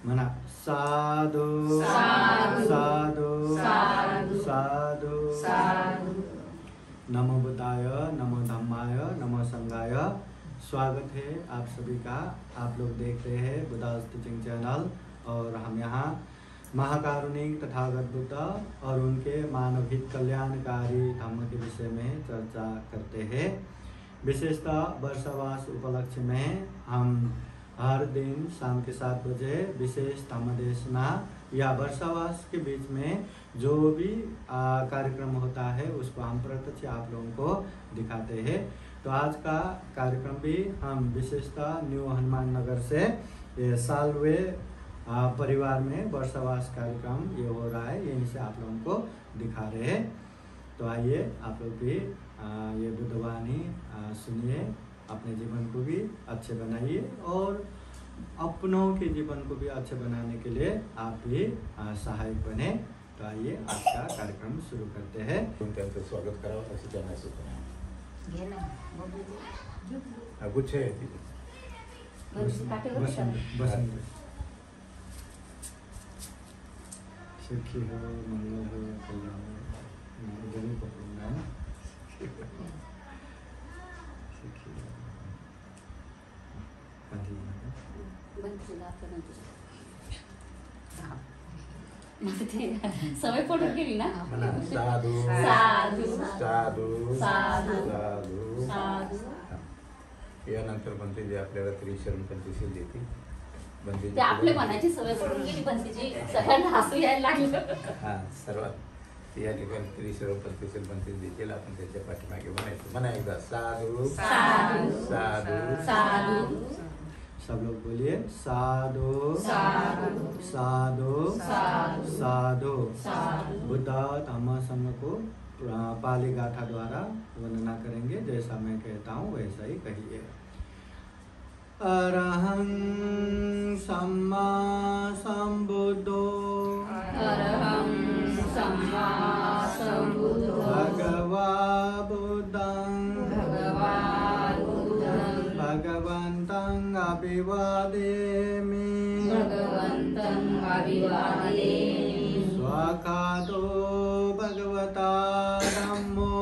मना साधु साधु साधु साधु साधु साधु। नमो बुद्धाय, नमो धम्माय, नमो संघाय। स्वागत है आप सभी का। आप लोग देख रहे हैं बुद्धास टीचिंग चैनल और हम यहाँ महाकारुणिक तथागत बुद्ध और उनके मानवहित कल्याणकारी धम्म के विषय में चर्चा करते हैं। विशेषतः वर्षावास उपलक्ष्य में हम हर दिन शाम के 7 बजे विशेष धम्म देशना या वर्षावास के बीच में जो भी कार्यक्रम होता है उसको हम प्रत्यक्ष आप लोगों को दिखाते हैं। तो आज का कार्यक्रम भी हम विशेषतः न्यू हनुमान नगर से ये सालवे परिवार में वर्षावास कार्यक्रम ये हो रहा है, यहीं से आप लोगों को दिखा रहे हैं। तो आइए आप लोग भी ये बुद्धवाणी सुनिए, अपने जीवन को भी अच्छे बनाइए और अपनों के जीवन को भी अच्छे बनाने के लिए आप भी सहायक बने। तो आइए आज का कार्यक्रम शुरू करते हैं। त्यांचं स्वागत करावं असं त्यांना सुचवलं। गुच्छ आहे तिथे बसंत सुखी हो, मंगल हो, कल्याण हो, जरूर पकड़ूंगा ना। सुखी हो सवय पडून गेली ना। म्हणा साधू साधू साधू साधू साधू साधू। यानंतर म्हणते जे आपल्याला त्रिशरण पंचशील देते बनते ते आपले मनाची सवय पडून गेली, पण तिची सगळ्यांना हसू यायला लागलं। हा सर्वात या ठिकाणी त्रिशरण पंचशील बनते देखील आपण त्याच्या पाठीमागे म्हणायचं। म्हणा एकदा साधू साधू साधू साधू। सब लोग बोलिए साधु साधु साधु साधु साधु। साधु। बुद्ध धम्म संघ को पाली गाथा द्वारा वर्णना करेंगे। जैसा मैं कहता हूँ वैसा ही कहिए। अरहं सम्मा संबुद्धो अरहं सम्मा संबुद्धो भगवा बुद्धं भगवान् बुद्धं भगवन्तं अभिवादेमि भगवन्तं अभिवादेमि। स्वाखातो भगवता धम्मो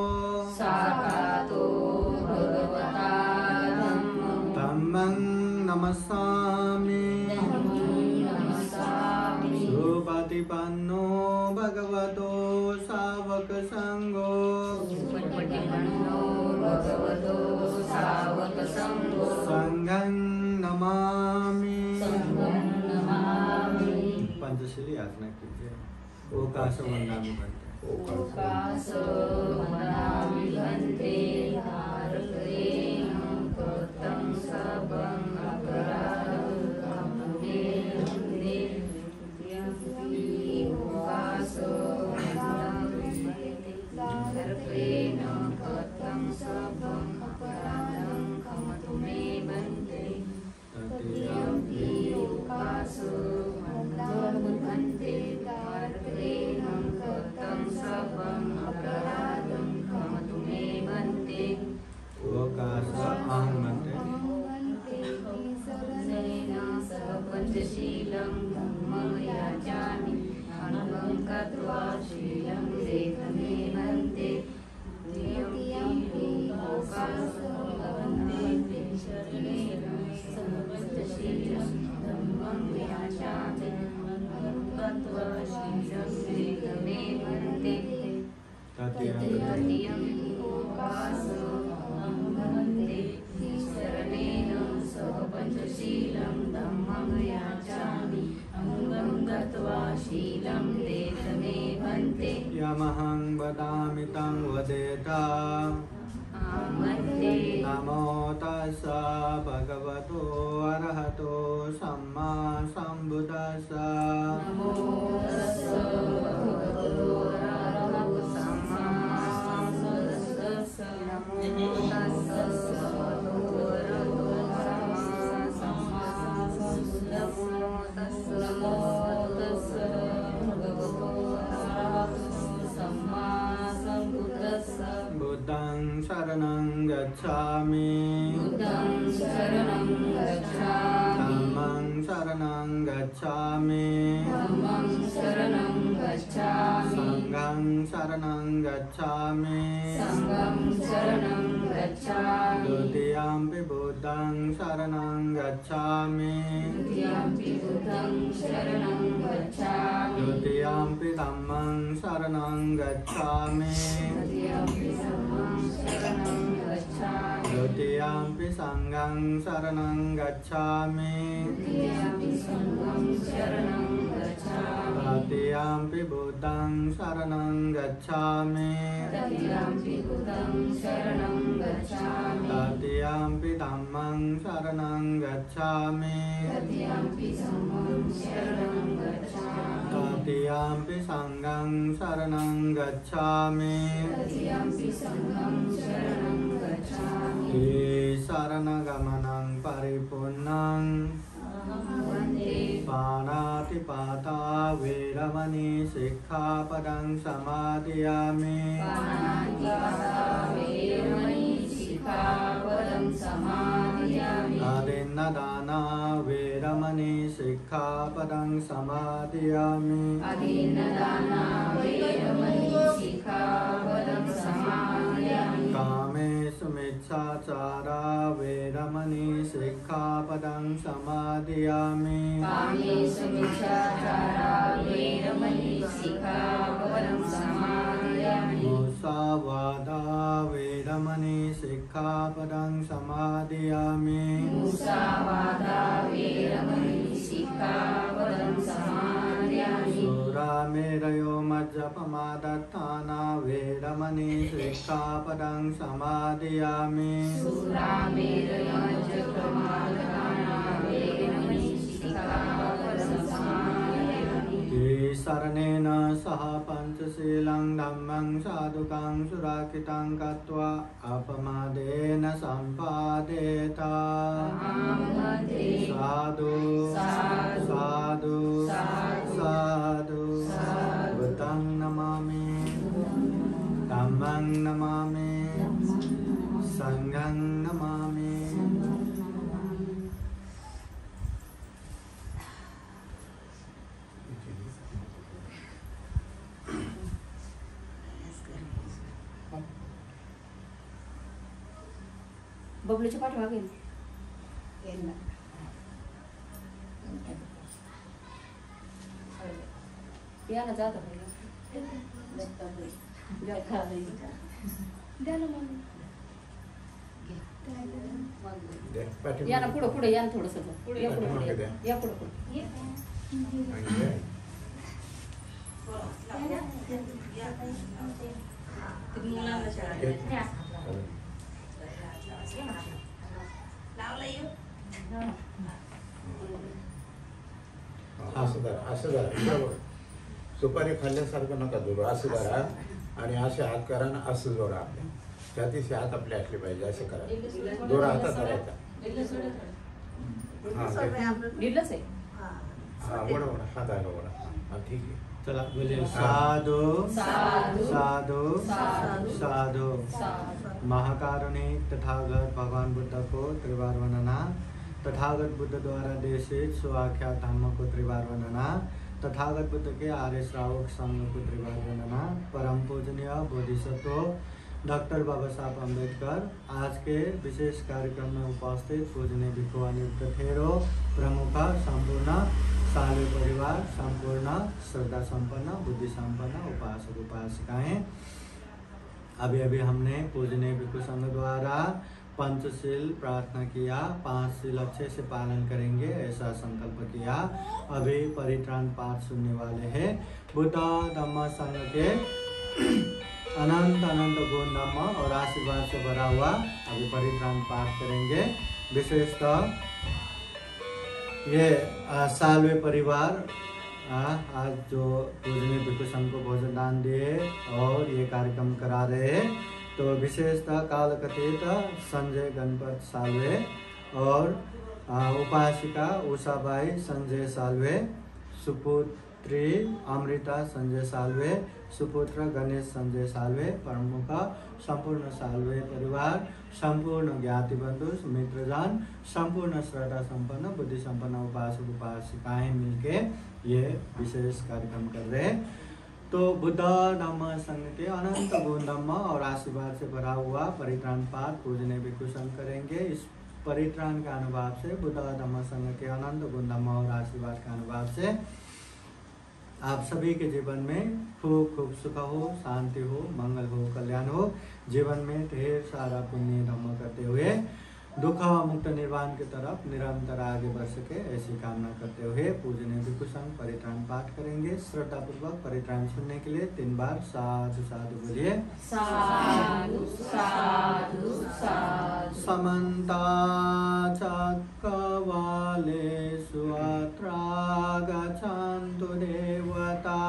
साकातो भगवता धम्मो धम्मं नमस्सामि नमस्सामि। सुपतिपन्नो भगवतो सावक संघो सुपतिपन्नो भगवतो सावक संघो संघं नमामि। संघं नमामि। पंचशीली याचना कीजिए। ओकाश वंदनामि बनते ओकास वदामि भन्ते भारतेन कृतं सबं अपराधं मे वन्दे। ओकास वदामि भारतेन कृतं सबं अपराधं क्षमतु मे वन्दे। ओकास वदामि भन्ते भारतेन कृतं सबं अपराधं क्षमतु मे वन्दे। ओकाश अहं बनते सह पंचशीलं धम्मं याचामि अनुभं कृत्वा शीलं देह मे वन्दे। ओकास वन्दे शरणेन सह पंचशीलं धम्मं याचामि अनुभं कृत्वा शीलं देह मे वन्दे। तृतीयं ओकास वन्दे शरणेन सह पंचशीलं धम्मं याचामि अनुभं कृत्वा शीलं देह मे वन्दे। यमहं वदामि तं वदेता वन्दे नमो तस्सा भगवतो अरहतो सम्मा सम्बुद्धस्सा। नमो तस्सा भगवतो अरहतो सम्मा सम्बुद्धस्सा। नमो तस्सा भगवतो अरहतो सम्मा सम्बुद्धस्सा। नमो तस्सा भगवतो अरहतो सम्मा सम्बुद्धस्सा। बुद्धं शरणं गच्छामि बुद्धं शरणं गच्छामि। धम्मं शरणं गच्छामि। गच्छामि धम्मं शरणं गच्छामि संघं शरणं गच्छामि संघं शरणं गच्छामि द्वितीयंपि बुद्धं शरणं गच्छामि द्वितीयंपि बुद्धं शरणं गच्छामि द्वितीयंपि धम्मं शरणं गच्छामि तृतीयंपि धम्मं शरणं गच्छामि द्वितीयंपि संघं शरणं गच्छामि तृतीयंपि संघं शरणं गच्छामि तृतीयंपि बुद्धं शरणं गच्छामि तृतीयंपि बुद्धं शरणं गच्छामि तृतीयंपि धम्मं शरणं गच्छामि तृतीयंपि धम्मं शरणं गच्छामि तृतीयंपि संघं शरणं गच्छामि तृतीयंपि संघं शरणं गच्छामि शरणगमनं परिपूर्णं वन्दे पाणातिपाता वैरमणि सिक्खापदं समादयामि पाणातिपाता वैरमणि सिक्खापदं समादयामि अदिन्नदाना वैरमणि सिक्खापदं समादयामि अदिन्नदाना वैरमणि सिक्खापदं समादयामि कामेषु मिच्छाचारा वैरमणि सिक्खापदं समादयामि कामेषु मिच्छाचारा वैरमणि सिक्खापदं समादयामि मुसावादा वैरमणि सिक्खापदं समादयामि मुसावादा वैरमणि सिक्खापदं समादयामि सुरामेरयो मज्जपमादत्ताना वैरमणि सिक्खापदं समादयामि सुरामेरयमज्जपमादत्ताना वैरमणि सिक्खापदं समादयामि शरणेन सह पञ्चशीलं धम्मं साधुकं सुरक्षितं कृत्वा अपमादेन सम्पादेत साधु साधु साधु बुद्धं नमामि धम्मं नमामि संघं नमामि। बबलूच्या पाठीमागे या ना जात या ना पुढं पुढे या ना थोडस या पुढे या पुढं पुढे असं धरा सुपारी खाल्ल्यासारखं नका जोडू, असं धरा आणि असे हात करा आणि असं जोडा. आपल्या छातीचे हात आपले असले पाहिजे, असे करा. जोडा हातात धरायचा. दिलंच आहे हा बोला बोला, हात आला बोला. हा ठीक आहे. चला बोलिए साधु साधु साधु साधु साधु। साधु महाकारुणिक तथागत भगवान बुद्ध को त्रिवार वंदना। तथागत बुद्ध द्वारा देशित सुआख्यात धम्म को त्रिवार वंदना। तथागत बुद्ध के आर्य श्रावक संघ को त्रिवार वंदना। परम पूजनीय बोधिसत्व डॉक्टर बाबा साहब अम्बेडकर आज के विशेष कार्यक्रम में उपस्थित पूजनीय भिक्षु अनिरुद्ध थेरो प्रमुख संपूर्ण सालवे परिवार संपूर्ण श्रद्धा संपन्न बुद्धि संपन्न उपासक उपासिकाएं। अभी अभी हमने पूजनीय भिक्षु संघ द्वारा पंचशील प्रार्थना किया, 5 शील अच्छे से पालन करेंगे ऐसा संकल्प किया। अभी परित्राण पाठ सुनने वाले हैं। बुद्ध धम्म संघ के अनंत अनंत गुण धम्म और आशीर्वाद से भरा हुआ अभी परित्राण पाठ करेंगे। विशेषतः ये सालवे परिवार आज जो पूजनीय भिक्षु संघ को भोजन दान दिए और ये कार्यक्रम करा रहे हैं, तो विशेषतः कालकथित संजय गणपत सालवे और उपासिका उषाबाई संजय सालवे, सुपुत स्त्री अमृता संजय साल्वे, सुपुत्र गणेश संजय साल्वे, प्रमुख संपूर्ण साल्वे परिवार, संपूर्ण ज्ञाति बंधु मित्रजन, संपूर्ण श्रद्धा संपन्न बुद्धि संपन्न उपासक उपासिकाएं मिलके ये विशेष कार्यक्रम कर रहे हैं। तो बुद्ध धम्म संघ के अनंत गुण धम्म और आशीर्वाद से भरा हुआ परित्राण पाठ पूजने भी कुशल करेंगे। इस परित्राण के अनुभव से बुद्ध धम्म संघ के अनंत गुण धम्म और आशीर्वाद के अनुभव से आप सभी के जीवन में खूब खूब सुख हो, शांति हो, मंगल हो, कल्याण हो, जीवन में ढेर सारा पुण्य धर्म करते हुए दुख मुक्त निर्वाण की तरफ निरंतर आगे बढ़ सके ऐसी कामना करते हुए पूजने विकुशल परित्राण पाठ करेंगे। श्रद्धा पूर्वक परित्राण सुनने के लिए 3 बार साधु साधु बोलिए। साधु साधु साधु। समन्ता चक्रवालेषु अत्रा गच्छन्तु देवता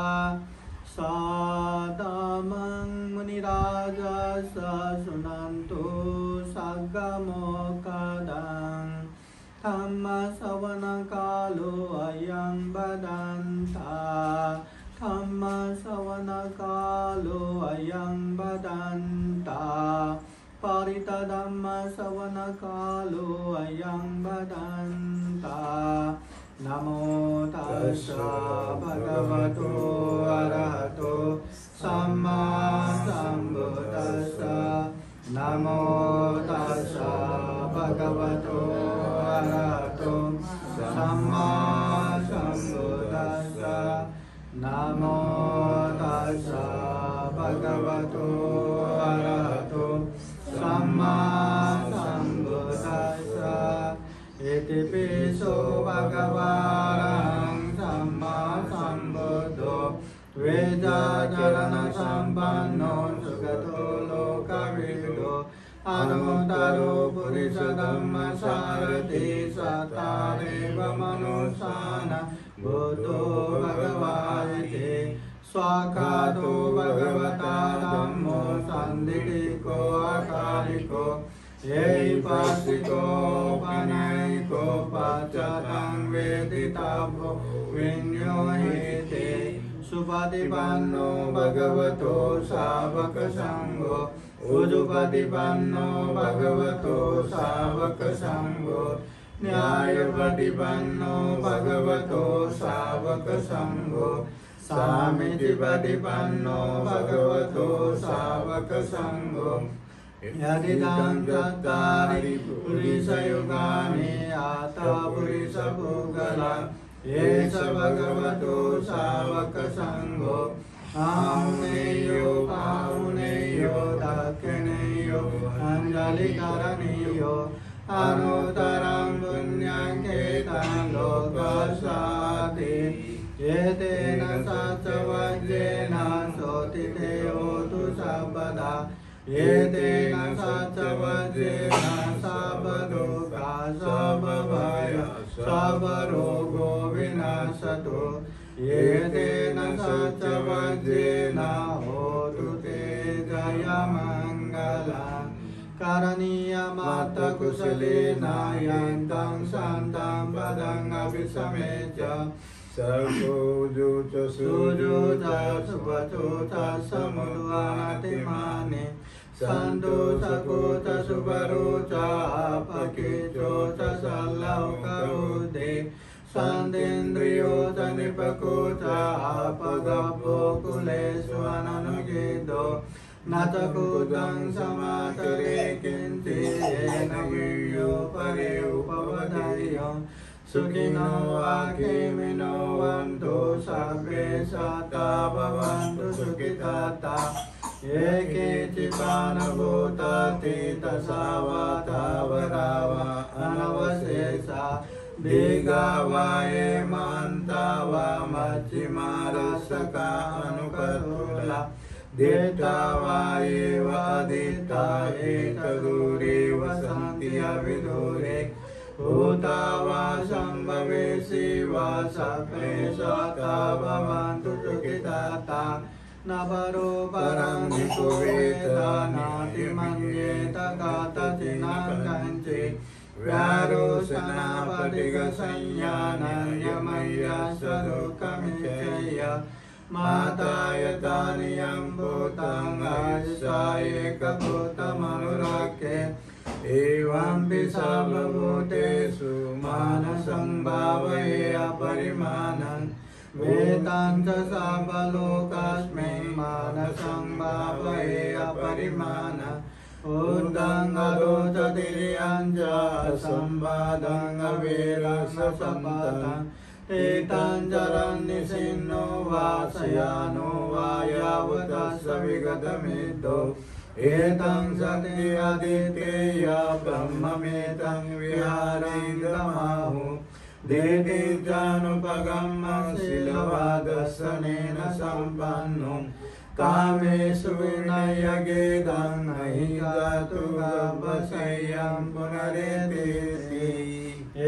सादमं मुनिराजस शृण्वन्तु सगमोकदं धम्मश्रवणकालो अयं वदन्ता धम्मश्रवणकालो अयं वदन्ता परितधम्मश्रवणकालो अयं वदन्ता। नमो तस्सा भगवतो अरहतो सम्मा सम्बुद्दस्सा। नमो तस्सा भगवतो अरहतो सम्मा सम्बुद्दस्सा। नमो तस्सा भगवतो अरहतो सम्मा सम्बुद्दस्सा। इति पिसो भगवान् सम्मा सम्बुद्धो वेदाचरण सम्पन्नो सुगतो लोकविदो अनुत्तरो पुरुष धम्मसारथि सत्तारेव मनुष्यान् बुद्धो भगवानिति स्वाखातो भगवता धम्मो सन्दिटिको अकालिको एपासिको पनैको पश्चातं वेदितव्यो विन्योहिते सुपतिपन्नो भगवतो सावक संघो उजुपतिपन्नो भगवतो सावक संघो न्यायपतिपन्नो भगवतो सावक संघो सामीचिपतिपन्नो भगवतो सावक संघो यदिदं चत्वारि पुरुषयुगानि आता पुरुषपुगला एष भगवतो सावक संघो आहुनेयो पाहुनेयो दक्षिणेयो अंजलिकरणीयो अनुत्तरं पुण्यं केतं लोकस्याति एतेन सत्वज्ञेन सोतिते होतु सर्वदा एतेन सत्वज्ञेन सर्वदुःखा सर्वभय सर्वरोगो विनाशतो एतेन सत्वज्ञेन होतु ते जयमङ्गलम् करणीयमत्तकुशलेन यन्तं सन्तं पदं अभिसमेच सर्वोजुत सुजुत सुवचोत समुद्वातिमानि सन्तोषकोत सुवरोच अपकिचोच सल्लौकौदे सन्देन्द्रियोच निपकोच अपगपो कुलेषु अननुगीतो न च कूतं समातरे किञ्चिदेन वीर्यो परे उपवदयम् सुखिनो आखेमिनो वन्तु सर्वे सता भवन्तु सुखिताता ये केचिपानभूतातीतसावातावरावा अनवशेषा दीर्घावा ये मान्तावा मध्यमारसका अनुकतुला दीर्घावा एव अदिता एतदूरे वसन्ति अविदूरे भूतावा सम्भवेशि वा सप्रे सता भवन्तु सुखिताता न परो परं निकुवेद नाति मन्येत गातचिनं कञ्चित् व्यारोचनापटिगसंज्ञानयमय्यस्य दुःखमिच्छय माता यतानियं भूतं आयुष्यैकभूतमनुरक्षे एवं सर्वभूतेषु मानसं भावये अपरिमाणं वेदां च सर्वलोकस्मिन् मानसं भावये अपरिमाणम् ऊर्ध्वं अधोचतिर्यं च संवादं अवेरसंपदं तेतं चरन्निसिन्नो वा शयानो वा यावतस्य विगतमेतो एतं सति अदितेय ब्रह्ममेतं विहारयितमाहु देति चानुपगम्यशीलवादर्शनेन सम्पन्नो कामेषु विनयगेदं नहि गातु गवशय्यं पुनरेतेति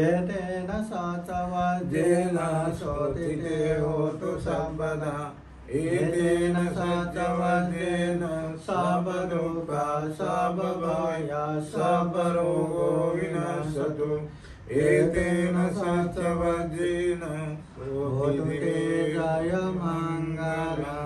एतेन सचवज्रेण शोधिते होतु सर्वदा एतेन सचवज्रेण सर्वदुःखा सर्वभया सर्वरोगो विनश्यतु एतेन सचवज्रेण होतु ते जयमङ्गलम्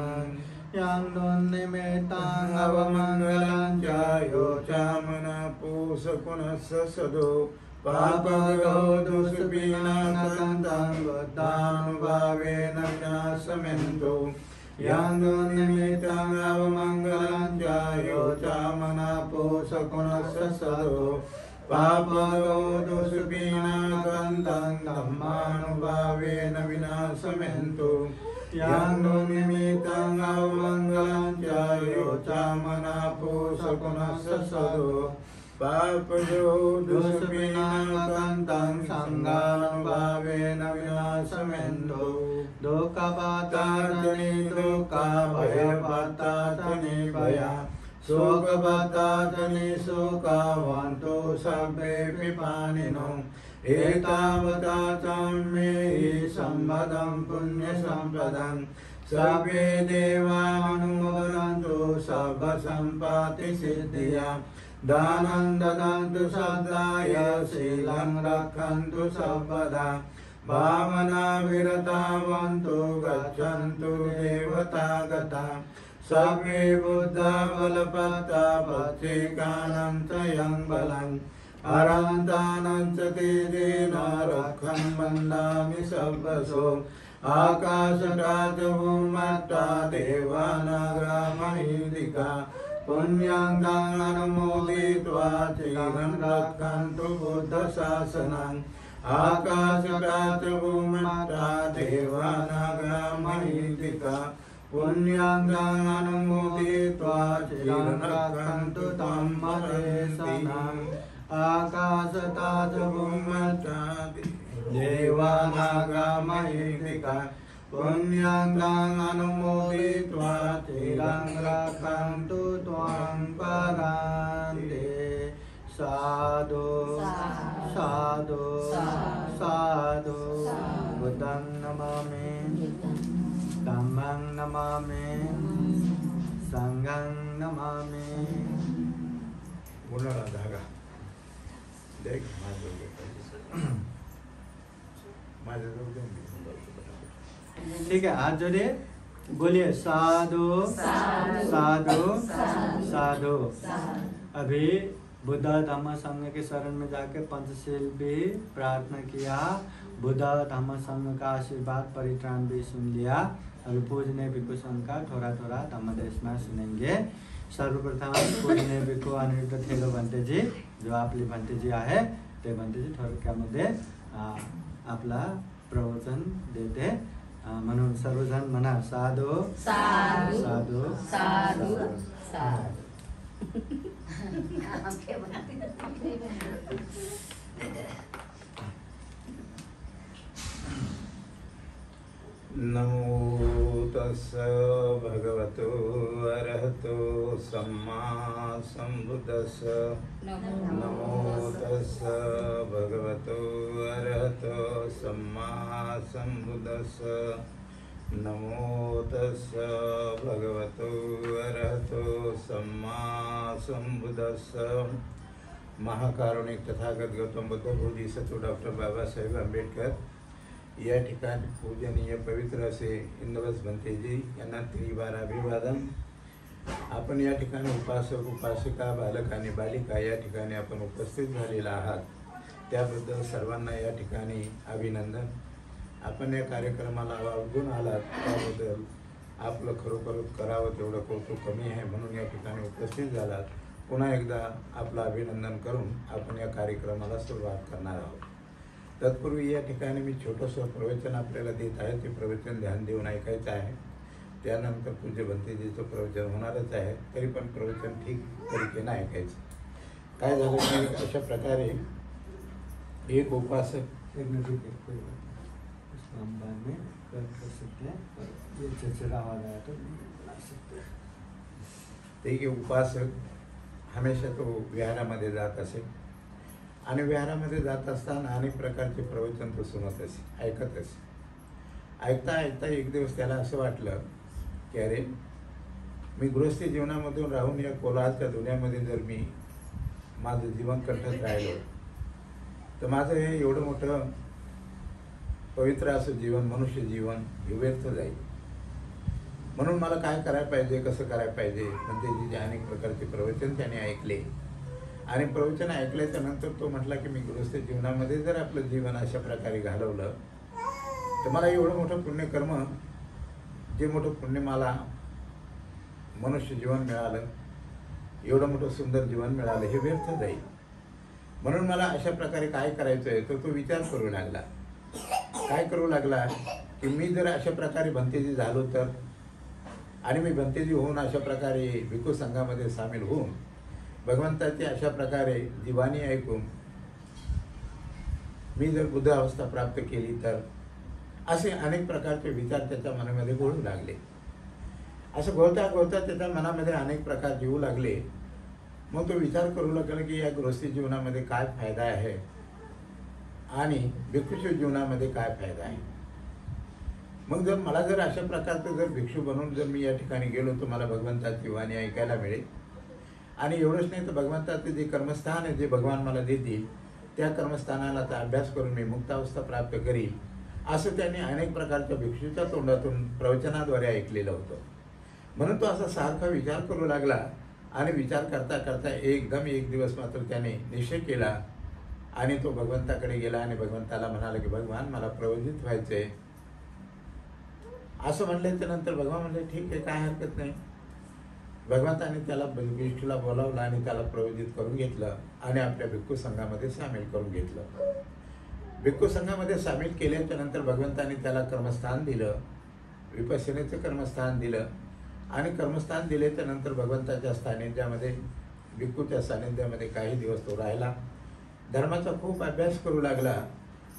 yang non nimetang avamanggalang jayo chamana pusa kunasa sado papagaw dusupinang kantang buddhanubhavena vinasamento yang non nimetang avamanggalang jayo chamana pusa kunasa sado papagaw dusupinang kantang dhammanubhavena vinasamento yang non nimitang amangalang jayo chamana pusa kunasa sado papayo dusupinang kantang sangganubhavena vinasamento dukkhapatatani dukkha bhayapatatani bhaya sokapatatani sokha vantu sabbe pipanino etavata camme sambadam punya sampadam sabbe deva anumodantu sabba sampati siddhya danam dadantu saddaya silang rakhantu sabbada bhavana viratavantu gachantu devata gata sabbe buddha balapata pachikanam tayang balang arantanam catedena rakhan mandami sabbaso akasarajavumata devanagra mahindika punyang dang anumoditva chiram rakhantu buddha sasanam akasarajavumata devanagra mahindika punyang dang anumoditva chiram rakhantu tammadesanam akasatadavumata devanaga mahindika punyang dang anumoditva chiram rakhantu tvang parante sadhu sadhu sadhu buddhang namami dhammang namami sanghang namami बोलना धागा देख ठीक है हाथ जोड़िए बोलिए साधु साधु साधु अभी बुद्ध धम्म संघ के शरण में जाके पंचशील भी प्रार्थना किया बुद्ध धम्म संघ का आशीर्वाद परित्राण भी सुन लिया अभी पूजने भिक्खु संघ का थोड़ा थोड़ा धम्म देश में सुनेंगे सर्वप्रथम पूजने भिक्खु अनिरुद्ध थेलो भन्तेजी जो आपले भन्तेजी आहे ते भन्तेजी थोडक्यामध्ये आपला प्रवचन देते म्हणून सर्वजण म्हणा साधु साधु साधु साधु साधु नमो तस्स भगवतो अरहतो सम्मा सम्बुद्धस्स नमो तस्स भगवतो अरहतो सम्मा सम्बुद्धस्स नमो तस्स भगवतो अरहतो सम्मा सम्बुद्धस्स महाकारुणिक तथागत गौतम बुद्ध बोधिसत्व डॉक्टर बाबा साहेब अम्बेडकर या ठिकाणी पूजनीय पवित्र असे इंद्रवस भंतेजी यांना त्रिवार अभिवादन. आपण या ठिकाणी उपासक उपासिका बालक आणि बालिका या ठिकाणी आपण उपस्थित झालेला आहात, त्याबद्दल सर्वांना या ठिकाणी अभिनंदन. आपण या कार्यक्रमाला आवर्जून आलात त्याबद्दल आपलं खरोखर करावं तेवढं कौतुक कमी आहे, म्हणून या ठिकाणी उपस्थित झालात. पुन्हा एकदा आपलं अभिनंदन करून आपण या कार्यक्रमाला सुरुवात करणार आहोत. तत्पूर्वी या ठिकाणी मी छोटंसं प्रवचन आपल्याला देत आहे. ते प्रवचन ध्यान देऊन ऐकायचं आहे. त्यानंतर पूज्य भंतेजीचं प्रवचन होणारच आहे, तरी पण प्रवचन ठीक तरीकेनं ऐकायचं. काय झालं की अशा प्रकारे एक उपासक एक उपासक हमेशा तो विहारामध्ये जात असे आणि विहारामध्ये जात असताना अनेक प्रकारचे प्रवचन तो सुनत असे, ऐकत असे. ऐकता ऐकता एक दिवस त्याला असं वाटलं की अरे, मी गृहस्थी जीवनामधून राहून या कोलाहलच्या दुनियामध्ये जर मी माझं जीवन कंठत राहिलो तर माझं हे एवढं मोठं पवित्र असं जीवन, मनुष्य जीवन हे व्यर्थ जाईल. म्हणून मला काय करायला पाहिजे, कसं करायला पाहिजे. म्हणजे जे अनेक प्रकारचे प्रवचन त्याने ऐकले आणि प्रवचन ऐकल्याच्या नंतर तो म्हटला की मी गृहस्थ जीवनामध्ये जर आपलं जीवन अशा प्रकारे घालवलं तर मला एवढं मोठं पुण्यकर्म, जे मोठं पुण्य मला मनुष्य जीवन मिळालं, एवढं मोठं सुंदर जीवन मिळालं, हे व्यर्थ जाईल. म्हणून मला अशा प्रकारे काय करायचं आहे. तर तो विचार करू लागला. काय करू लागला की मी जर अशा प्रकारे भंतेजी झालो तर, आणि मी भंतेजी होऊन अशा प्रकारे भिक्खू संघामध्ये सामील होऊन भगवंताची अशा प्रकारे जीवानी ऐकून मी जर बुद्ध अवस्था प्राप्त केली तर, असे अनेक प्रकारचे विचार त्याच्या मनामध्ये घोळू लागले. असं घोळता घोळता त्याच्या मनामध्ये अनेक प्रकार येऊ लागले. मग तो विचार करू लागला की या गृहस्थी जीवनामध्ये काय फायदा आहे आणि भिक्षू जीवनामध्ये काय फायदा आहे. मग जर मला जर अशा प्रकारचं जर भिक्षू बनून जर मी या ठिकाणी गेलो तर मला भगवंताची वाणी ऐकायला मिळेल, आणि एवढंच नाही तर भगवंताचे जे कर्मस्थान आहे, जे भगवान मला देतील, त्या कर्मस्थानाला अभ्यास करून मी मुक्तावस्था प्राप्त करील, असं त्यांनी अनेक प्रकारच्या भिक्षूच्या तोंडातून प्रवचनाद्वारे ऐकलेलं होतं. म्हणून तो असा सारखा विचार करू लागला आणि विचार करता करता एकदम एक दिवस मात्र त्याने निश्चय केला आणि तो भगवंताकडे गेला आणि भगवंताला म्हणाला की भगवान, मला प्रवचित व्हायचंय. असं म्हणल्याच्या नंतर भगवान म्हणले ठीक आहे, काय हरकत नाही. भगवंताने त्याला भिक्षूला बोलावलं आणि त्याला प्रवचित करून घेतलं आणि आपल्या भिक्खू संघामध्ये सामील करून घेतलं. भिक्खू संघामध्ये सामील केल्याच्या नंतर भगवंताने त्याला कर्मस्थान दिलं, विपश्यनेचं कर्मस्थान दिलं. आणि कर्मस्थान दिल्याच्या नंतर भगवंताच्या सानिध्यामध्ये, भिक्खूच्या सानिध्यामध्ये काही दिवस तो राहिला. धर्माचा खूप अभ्यास करू लागला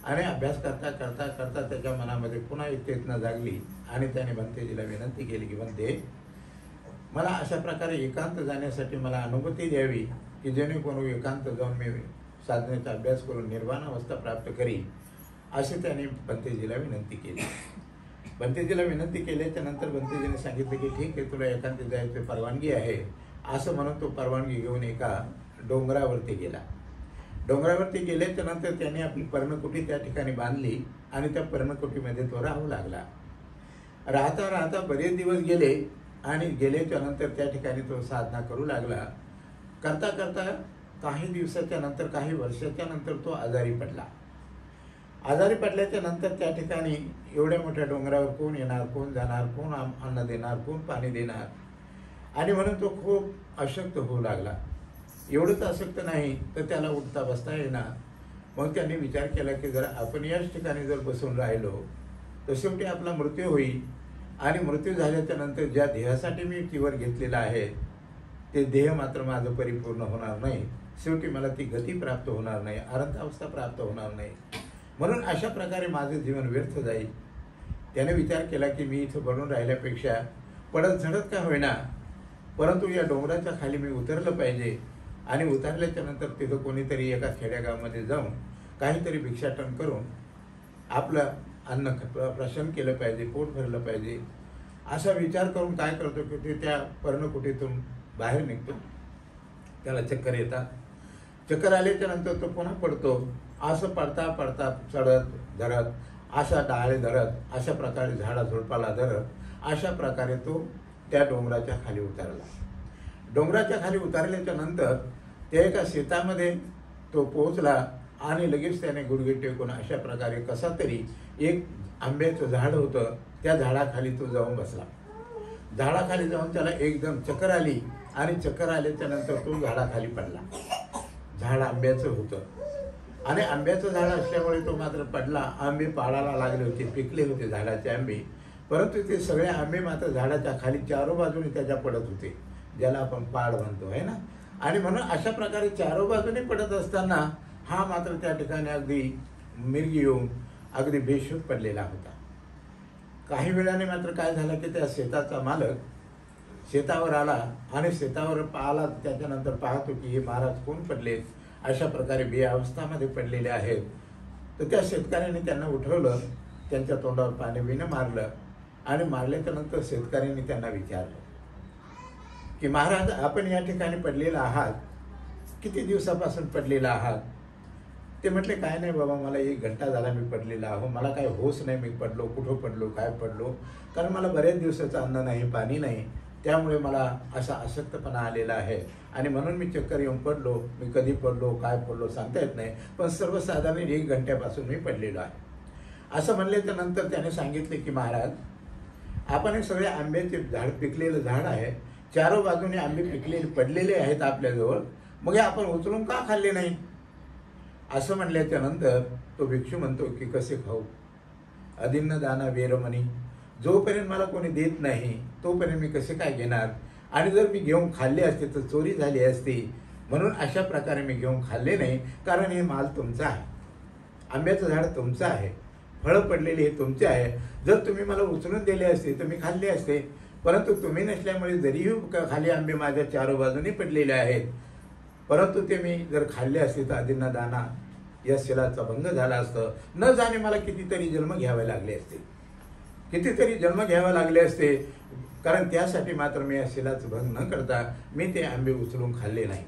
आणि अभ्यास करता करता करता त्याच्या मनामध्ये पुन्हा एक चेतना जागली आणि त्याने भंतेजीला विनंती केली की भंते, मला अशा प्रकारे एकांत जाण्यासाठी मला अनुभूती द्यावी की जेणेकरून एकांत जाऊन मी साधनेचा अभ्यास करून निर्वाण अवस्था प्राप्त करीन, असे त्याने भंतेजीला विनंती केली. भंतेजीला विनंती केल्याच्या नंतर भंतेजीने सांगितलं की ठीक आहे, तुला एकांत जायची परवानगी आहे. असं म्हणून तो परवानगी घेऊन एका डोंगरावरती गेला. डोंगरावरती गेल्याच्या नंतर त्याने आपली पर्णकुटी त्या ठिकाणी बांधली आणि त्या पर्णकुटीमध्ये तो राहू लागला. राहता राहता बरेच दिवस गेले आणि गेल्याच्या नंतर त्या ठिकाणी तो साधना करू लागला. करता करता काही दिवसाच्या नंतर, काही वर्षाच्या नंतर तो आजारी पडला. आजारी पडल्याच्या नंतर त्या ठिकाणी एवढ्या मोठ्या डोंगरावर कोण येणार, कोण जाणार, कोण अन्न देणार, कोण पाणी देणार, आणि म्हणून तो खूप अशक्त होऊ लागला. एवढंच अशक्त नाही तर त्याला उठता बसता येणार. मग त्यांनी विचार केला की जर आपण याच ठिकाणी जर बसून राहिलो तर शेवटी आपला मृत्यू होईल, आणि मृत्यू झाल्याच्या नंतर ज्या देहासाठी मी तीवर घेतलेला आहे ते देह मात्र माझं परिपूर्ण होणार नाही. शेवटी मला ती गती प्राप्त होणार नाही, अनंत अवस्था प्राप्त होणार नाही. म्हणून अशा प्रकारे माझं जीवन व्यर्थ जाईल. त्याने विचार केला की मी इथं बनून राहिल्यापेक्षा पडत झडत का होईना, परंतु या डोंगराच्या खाली मी उतरलं पाहिजे. आणि उतरल्याच्या नंतर तिथं कोणीतरी एका खेड्यागावामध्ये जाऊन काहीतरी भिक्षाटन करून आपलं अन्न प्राशन केलं पाहिजे, पोट भरलं पाहिजे, असा विचार करून काय करतो की ते त्या पर्णकुटीतून बाहेर निघतो. त्याला चक्कर येतात. चक्कर आल्याच्या नंतर तो पुन्हा पडतो. असं पडता पडता चढत धरत अशा डाळे धरत, अशा प्रकारे झाडाझुडपाला धरत अशा प्रकारे तो त्या डोंगराच्या खाली उतरला. डोंगराच्या खाली उतरल्याच्या नंतर त्या एका शेतामध्ये तो पोहोचला आणि लगेच त्याने गुडघे टेकून अशा प्रकारे कसा तरी एक आंब्याचं झाड होतं त्या झाडाखाली तो जाऊन बसला. झाडाखाली जाऊन त्याला एकदम चक्कर आली आणि चक्कर आल्याच्या नंतर तो झाडाखाली पडला. झाड आंब्याचं होतं आणि आंब्याचं झाड असल्यामुळे तो मात्र पडला. आंबे पाडाला लागले होते, पिकले होते झाडाचे आंबे, परंतु ते सगळे आंबे मात्र झाडाच्या खाली चारो बाजूने त्याच्या पडत होते, ज्याला आपण पाड म्हणतो आहे ना. आणि म्हणून अशा प्रकारे चारो बाजूने पडत असताना हा मात्र त्या ठिकाणी अगदी मिरगी येऊन अगदी बेशुद्ध पडलेला होता. काही वेळाने मात्र काय झालं की त्या शेताचा मालक शेतावर आला आणि शेतावर पाहिला. त्याच्यानंतर पाहतो की हे महाराज कोण पडलेत, अशा प्रकारे बेअवस्थामध्ये पडलेले आहेत. तर त्या शेतकऱ्याने त्यांना उठवलं, त्यांच्या तोंडावर पाणी बिणं मारलं आणि मारल्याच्या नंतर शेतकऱ्यांनी त्यांना विचारलं की महाराज आपण या ठिकाणी पडलेला आहात, किती दिवसापासून पडलेला आहात? ते म्हटले काय नाही बाबा, मला 1 घंटा झाला मी पडलेला आहो, मला काय होश नाही मी पडलो, कुठं पडलो, काय पडलो, कारण मला बऱ्याच दिवसाचं अन्न नाही, पाणी नाही, त्यामुळे मला असा अशक्तपणा आलेला आहे आणि म्हणून मी चक्कर येऊन पडलो. मी कधी पडलो, काय पडलो सांगता येत नाही, पण सर्वसाधारण 1 घंट्यापासून मी पडलेलो आहे. असं म्हणल्याच्या नंतर त्याने सांगितले की महाराज आपण हे सगळे आंब्याचे झाड, पिकलेलं झाड आहे, चारो बाजूने आंबे पिकलेले पडलेले आहेत आपल्याजवळ, मग हे आपण उचलून का खाल्ले नाही? असं म्हणल्याच्या नंतर तो भिक्षू म्हणतो की कसे खाऊ, अदिन्न दाना वेरमणी, जोपर्यंत मला कोणी देत नाही तोपर्यंत मी कसे काय घेणार, आणि जर मी घेऊन खाल्ले असते तर चोरी झाली असती, म्हणून अशा प्रकारे मी घेऊन खाल्ले नाही, कारण हे माल तुमचा आहे, आंब्याचं झाड तुमचं आहे, फळं पडलेली हे तुमचे आहे. जर तुम्ही मला उचलून दिले असते तर मी खाल्ले असते, परंतु तुम्ही नसल्यामुळे जरीही खाली आंबे माझ्या चारो बाजूने पडलेले आहेत, परंतु ते मी जर खाल्ले असते तर अदिन्न दाना या शिलाचा भंग झाला असतं. न जाणे मला कितीतरी जन्म घ्यावे लागले असते, कितीतरी जन्म घ्यावे लागले असते, कारण त्यासाठी मात्र मी या शिलाचं भंग न करता मी ते आंबे उचलून खाल्ले नाही.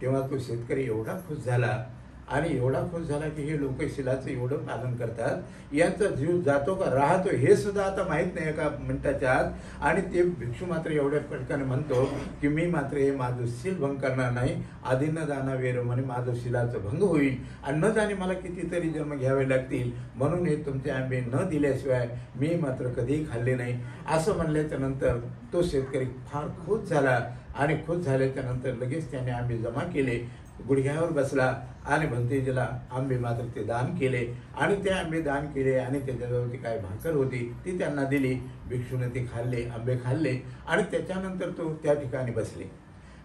तेव्हा तो शेतकरी एवढा खुश झाला आणि एवढा खुश झाला की हे लोक शिलाचं एवढं पालन करतात, यांचा जीव जातो का राहतो हे सुद्धा आता माहीत नाही एका मिनिटाच्या आत. आणि ते भिक्षू मात्र एवढ्या पटकन म्हणतो की मी मात्र हे माझं शील भंग करणार नाही, अदिन्न दाना वेरमणी, माझं शिलाचं भंग होईल आणि न जाणे मला कितीतरी जन्म घ्यावे लागतील, म्हणून हे तुमचे आंबे न दिल्याशिवाय मी मात्र कधीही खाल्ले नाही. असं म्हणल्याच्या नंतर तो शेतकरी फार खुश झाला आणि खुश झाल्याच्या नंतर लगेच त्याने आंबे जमा केले, गुडघ्यावर बसला आणि भंतेजीला आंबे मात्र ते दान केले आणि ते आंबे दान केले आणि त्याच्याजवळ काय भाकर होती ती त्यांना दिली. भिक्षूने ते खाल्ले, आंबे खाल्ले आणि त्याच्यानंतर तो त्या ठिकाणी बसले.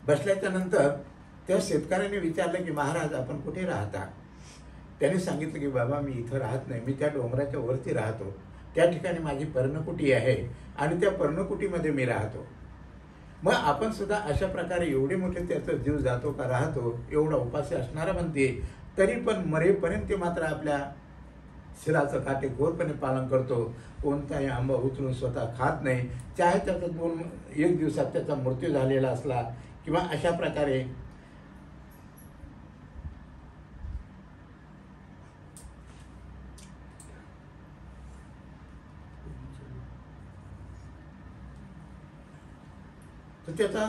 बसल्याच्या नंतर त्या शेतकऱ्याने विचारलं की महाराज आपण कुठे राहता? त्याने सांगितलं की बाबा मी इथं राहत नाही, मी त्या डोंगराच्या वरती राहतो, त्या ठिकाणी माझी पर्णकुटी आहे आणि त्या पर्णकुटीमध्ये मी राहतो. मग आपण सुद्धा अशा प्रकारे एवढे मोठे त्याचा जीव जातो का राहतो, एवढा उपाशी असणारा म्हणते, तरी पण मरेपर्यंत ते मात्र आपल्या शिलाचं काटेकोरपणे पालन करतो, कोणताही आंबा उचलून स्वतः खात नाही, चाहे त्याचा 1 दिवसात त्याचा मृत्यू झालेला असला किंवा अशा प्रकारे तर त्याचा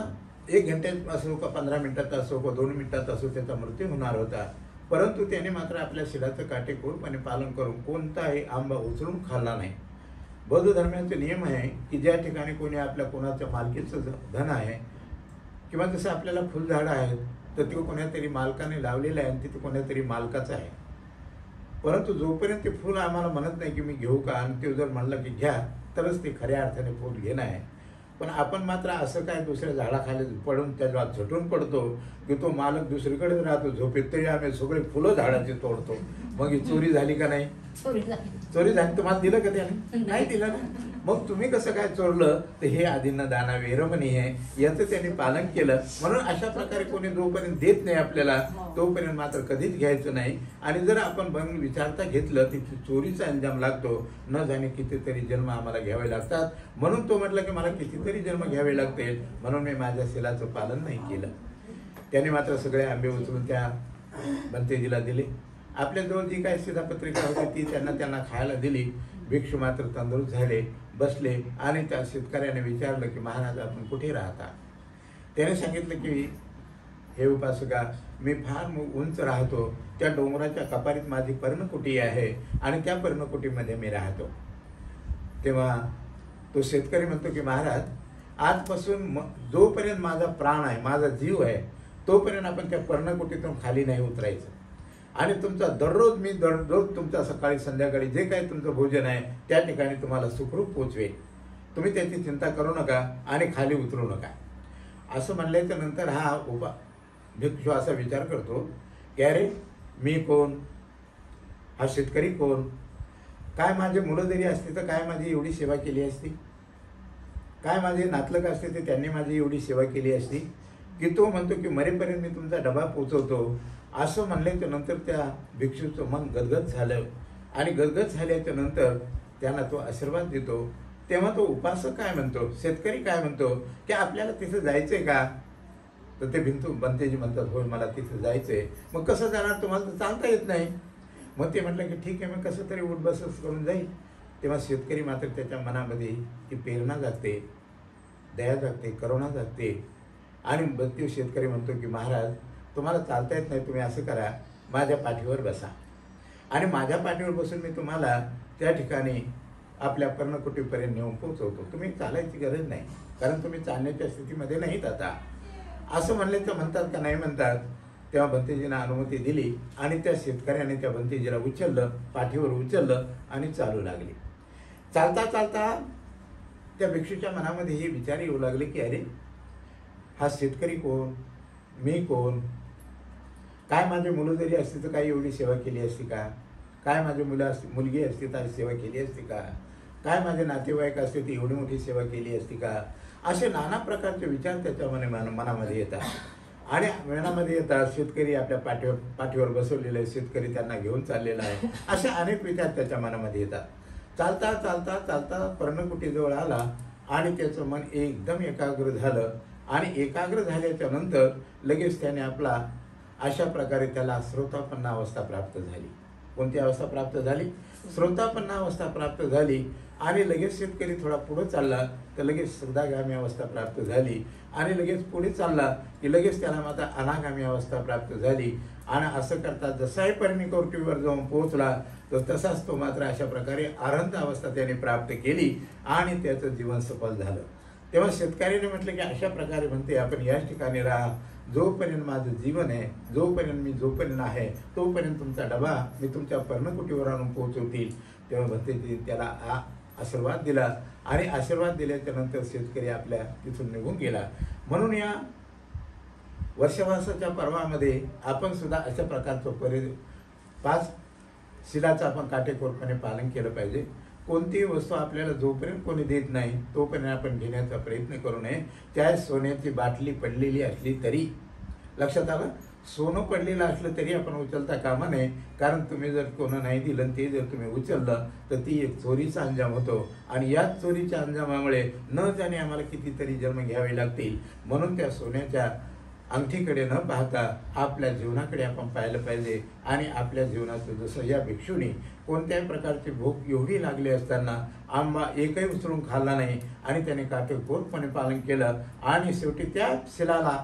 1 घंट्यात असो का 15 मिनिटात असो का 2 मिनिटात असो त्याचा मृत्यू होणार होता, परंतु त्याने मात्र आपल्या शिलाचं काटेकोरपणे पालन करून कोणताही आंबा उचलून खाल्ला नाही. बौद्ध धर्माचे नियम आहे की ज्या ठिकाणी कोणी आपल्या कोणाच्या मालकीचं धन आहे किंवा जसं आपल्याला फुलझाडं आहेत तर ते कोणातरी मालकाने लावलेलं आहे आणि तिथे कोणातरी मालकाचं आहे, परंतु जोपर्यंत ते फुल आम्हाला म्हणत नाही की मी घेऊ का, आणि ते जर म्हणलं की घ्या तरच ते खऱ्या अर्थाने फुल घेणं आहे. पण आपण मात्र असं काय दुसऱ्या झाडाखाली पडून त्याला झटून पडतो की तो मालक दुसरीकडेच राहतो झोपेत, तरी आम्ही सगळे फुलं झाडाची तोडतो. मग ही चोरी झाली का नाही? चोरी झाली. तुम्हाला दिलं का त्याने? नाही दिलं ना. मग तुम्ही कसं काय चोरलं? तर हे अदिन्न दाना वेरमणी आहे, याचं त्याने पालन केलं. म्हणून अशा प्रकारे कोणी जोपर्यंत देत नाही आपल्याला तोपर्यंत मात्र कधीच घ्यायचं नाही. आणि जर आपण बघून विचारता घेतलं की चोरीचा अंजाम लागतो, न जाणे कितीतरी जन्म आम्हाला घ्यावे लागतात. म्हणून तो म्हटलं की मला कितीतरी जन्म घ्यावे लागतील, म्हणून मी माझ्या शिलाचं पालन नाही केलं. त्याने मात्र सगळे आंबे उचलून त्या भंतेजीला दिले आपल्याजवळ जी काही शिधापत्रिका होती ती त्यांना खायला दिली. भिक्षू मात्र तंदुरुस्त झाले, बसले आणि त्या शेतकऱ्याने विचारलं की महाराज आपण कुठे राहता? त्याने सांगितलं की हे उपासका, मी फार उंच राहतो, त्या डोंगराच्या कपारीत माझी पर्णकुटी आहे आणि त्या पर्णकुटीमध्ये मी राहतो. तेव्हा तो शेतकरी म्हणतो की महाराज, आजपासून जोपर्यंत माझा प्राण आहे, माझा जीव आहे, तोपर्यंत आपण त्या पर्णकुटीतून खाली नाही उतरायचं आणि तुमचा दररोज तुमचा सकाळी संध्याकाळी जे काही तुमचं भोजन आहे त्या ठिकाणी तुम्हाला सुखरूप पोचवेल. तुम्ही त्याची चिंता करू नका आणि खाली उतरू नका. असं म्हणल्याच्या नंतर हा भिक्षू असा विचार करतो की अरे मी कोण, हा शेतकरी कोण, काय माझे मुलं जरी असते तर काय माझी एवढी सेवा केली असती, काय माझे नातलग असते ते त्यांनी माझी एवढी सेवा केली असती, की तो म्हणतो की मरेपर्यंत मी तुमचा डबा पोचवतो. असं म्हणल्याच्या नंतर त्या भिक्षूचं मन गदगद झालं आणि गदगद झाल्याच्या नंतर त्यांना तो आशीर्वाद देतो. तेव्हा तो उपासक काय म्हणतो, शेतकरी काय म्हणतो की आपल्याला तिथं जायचंय का? तर ते बंतेजी म्हणतात होय मला तिथं जायचंय. मग कसं जाणार, तुम्हाला तर चालता येत नाही. मग ते म्हटलं की ठीक आहे, मग कसं तरी उठबसच करून जाईल. तेव्हा शेतकरी मात्र त्याच्या मनामध्ये ती प्रेरणा जागते, दया जागते, करुणा जागते आणि बत्तीव शेतकरी म्हणतो की महाराज तुम्हाला चालता येत नाही, तुम्ही असं करा, माझ्या पाठीवर बसा आणि माझ्या पाठीवर बसून मी तुम्हाला त्या ठिकाणी आपल्या पर्णकुटीपर्यंत नेऊन पोहोचवतो. तुम्ही चालायची गरज नाही, कारण तुम्ही चालण्याच्या स्थितीमध्ये नाहीत आता. असं म्हणल्याचं म्हणतात का नाही म्हणतात. तेव्हा भंतेजींना अनुमती दिली आणि त्या शेतकऱ्याने त्या भंतेजीला उचललं, पाठीवर उचललं आणि चालू लागले. चालता चालता त्या भिक्षूच्या मनामध्ये हे विचार येऊ लागले की अरे हा शेतकरी कोण, मी कोण, काय माझे मुलं जरी असती तर काही एवढी सेवा केली असती का, काय माझी मुलगी असती तर सेवा केली असती का, काय माझे नातेवाईक असते ती एवढी मोठी सेवा केली असती का. असे नाना प्रकारचे विचार त्याच्या मनामध्ये येतात आणि मनामध्ये येतात. शेतकरी आपल्या पाठीवर बसवलेले, शेतकरी त्यांना घेऊन चाललेला आहे, असे अनेक विचार त्याच्या मनामध्ये येतात. चालता चालता चालता पर्णकुटीजवळ आला आणि त्याचं मन एकदम एकाग्र झालं आणि एकाग्र झाल्याच्या नंतर लगेच त्याने आपला अशा प्रकारे त्याला श्रोतापन्न अवस्था प्राप्त झाली. कोणती अवस्था प्राप्त झाली? श्रोतापन्न अवस्था प्राप्त झाली. आणि लगेच शेतकरी थोडा पुढे चालला तर लगेच सदागामी अवस्था प्राप्त झाली आणि लगेच पुढे चालला की लगेच त्याला मात्र अनागामी अवस्था प्राप्त झाली. आणि असं करता जसाही पर्णकुटीवर जाऊन पोहोचला तर तसाच तो मात्र अशा प्रकारे आनंद अवस्था त्याने प्राप्त केली आणि त्याचं जीवन सफल झालं. तेव्हा शेतकऱ्याने म्हटलं की अशा प्रकारे म्हणते आपण याच ठिकाणी राहा, जोपर्यंत माझं जीवन आहे, जोपर्यंत आहे तोपर्यंत तुमचा डबा मी तुमच्या पर्णकुटीवर आणून पोहोचवतील. तेव्हा भंतेजी त्याला आशीर्वाद दिला आणि आशीर्वाद दिल्याच्या नंतर शेतकरी आपल्या तिथून निघून गेला. म्हणून या वर्षवासाच्या पर्वामध्ये आपण सुद्धा अशा प्रकारचं 5 शिलाचं आपण काटेकोरपणे पालन केलं पाहिजे. कोणतीही वस्तू आपल्याला जोपर्यंत कोणी देत नाही तोपर्यंत आपण घेण्याचा प्रयत्न करू नये. त्या सोन्याची बाटली पडलेली असली तरी, लक्षात आलं, सोनं पडलेलं असलं तरी आपण उचलता कामा नये. कारण तुम्ही जर कोणं नाही दिलं ते जर तुम्ही उचललं तर ती एक चोरीचा अंजाम होतो आणि याच चोरीच्या अंजामामुळे न जाणे आम्हाला कितीतरी जन्म घ्यावे लागतील. म्हणून त्या सोन्याच्या अंगठीकडे न पाहता आपल्या जीवनाकडे आपण पाहिलं पाहिजे आणि आपल्या जीवनाचं जसं या भिक्षूने कोणत्याही प्रकारची भूक एवढी लागली असताना आंबा एकही उचलून खाल्ला नाही आणि त्याने काटेकोरपणे पालन केलं आणि शेवटी त्या शिलाला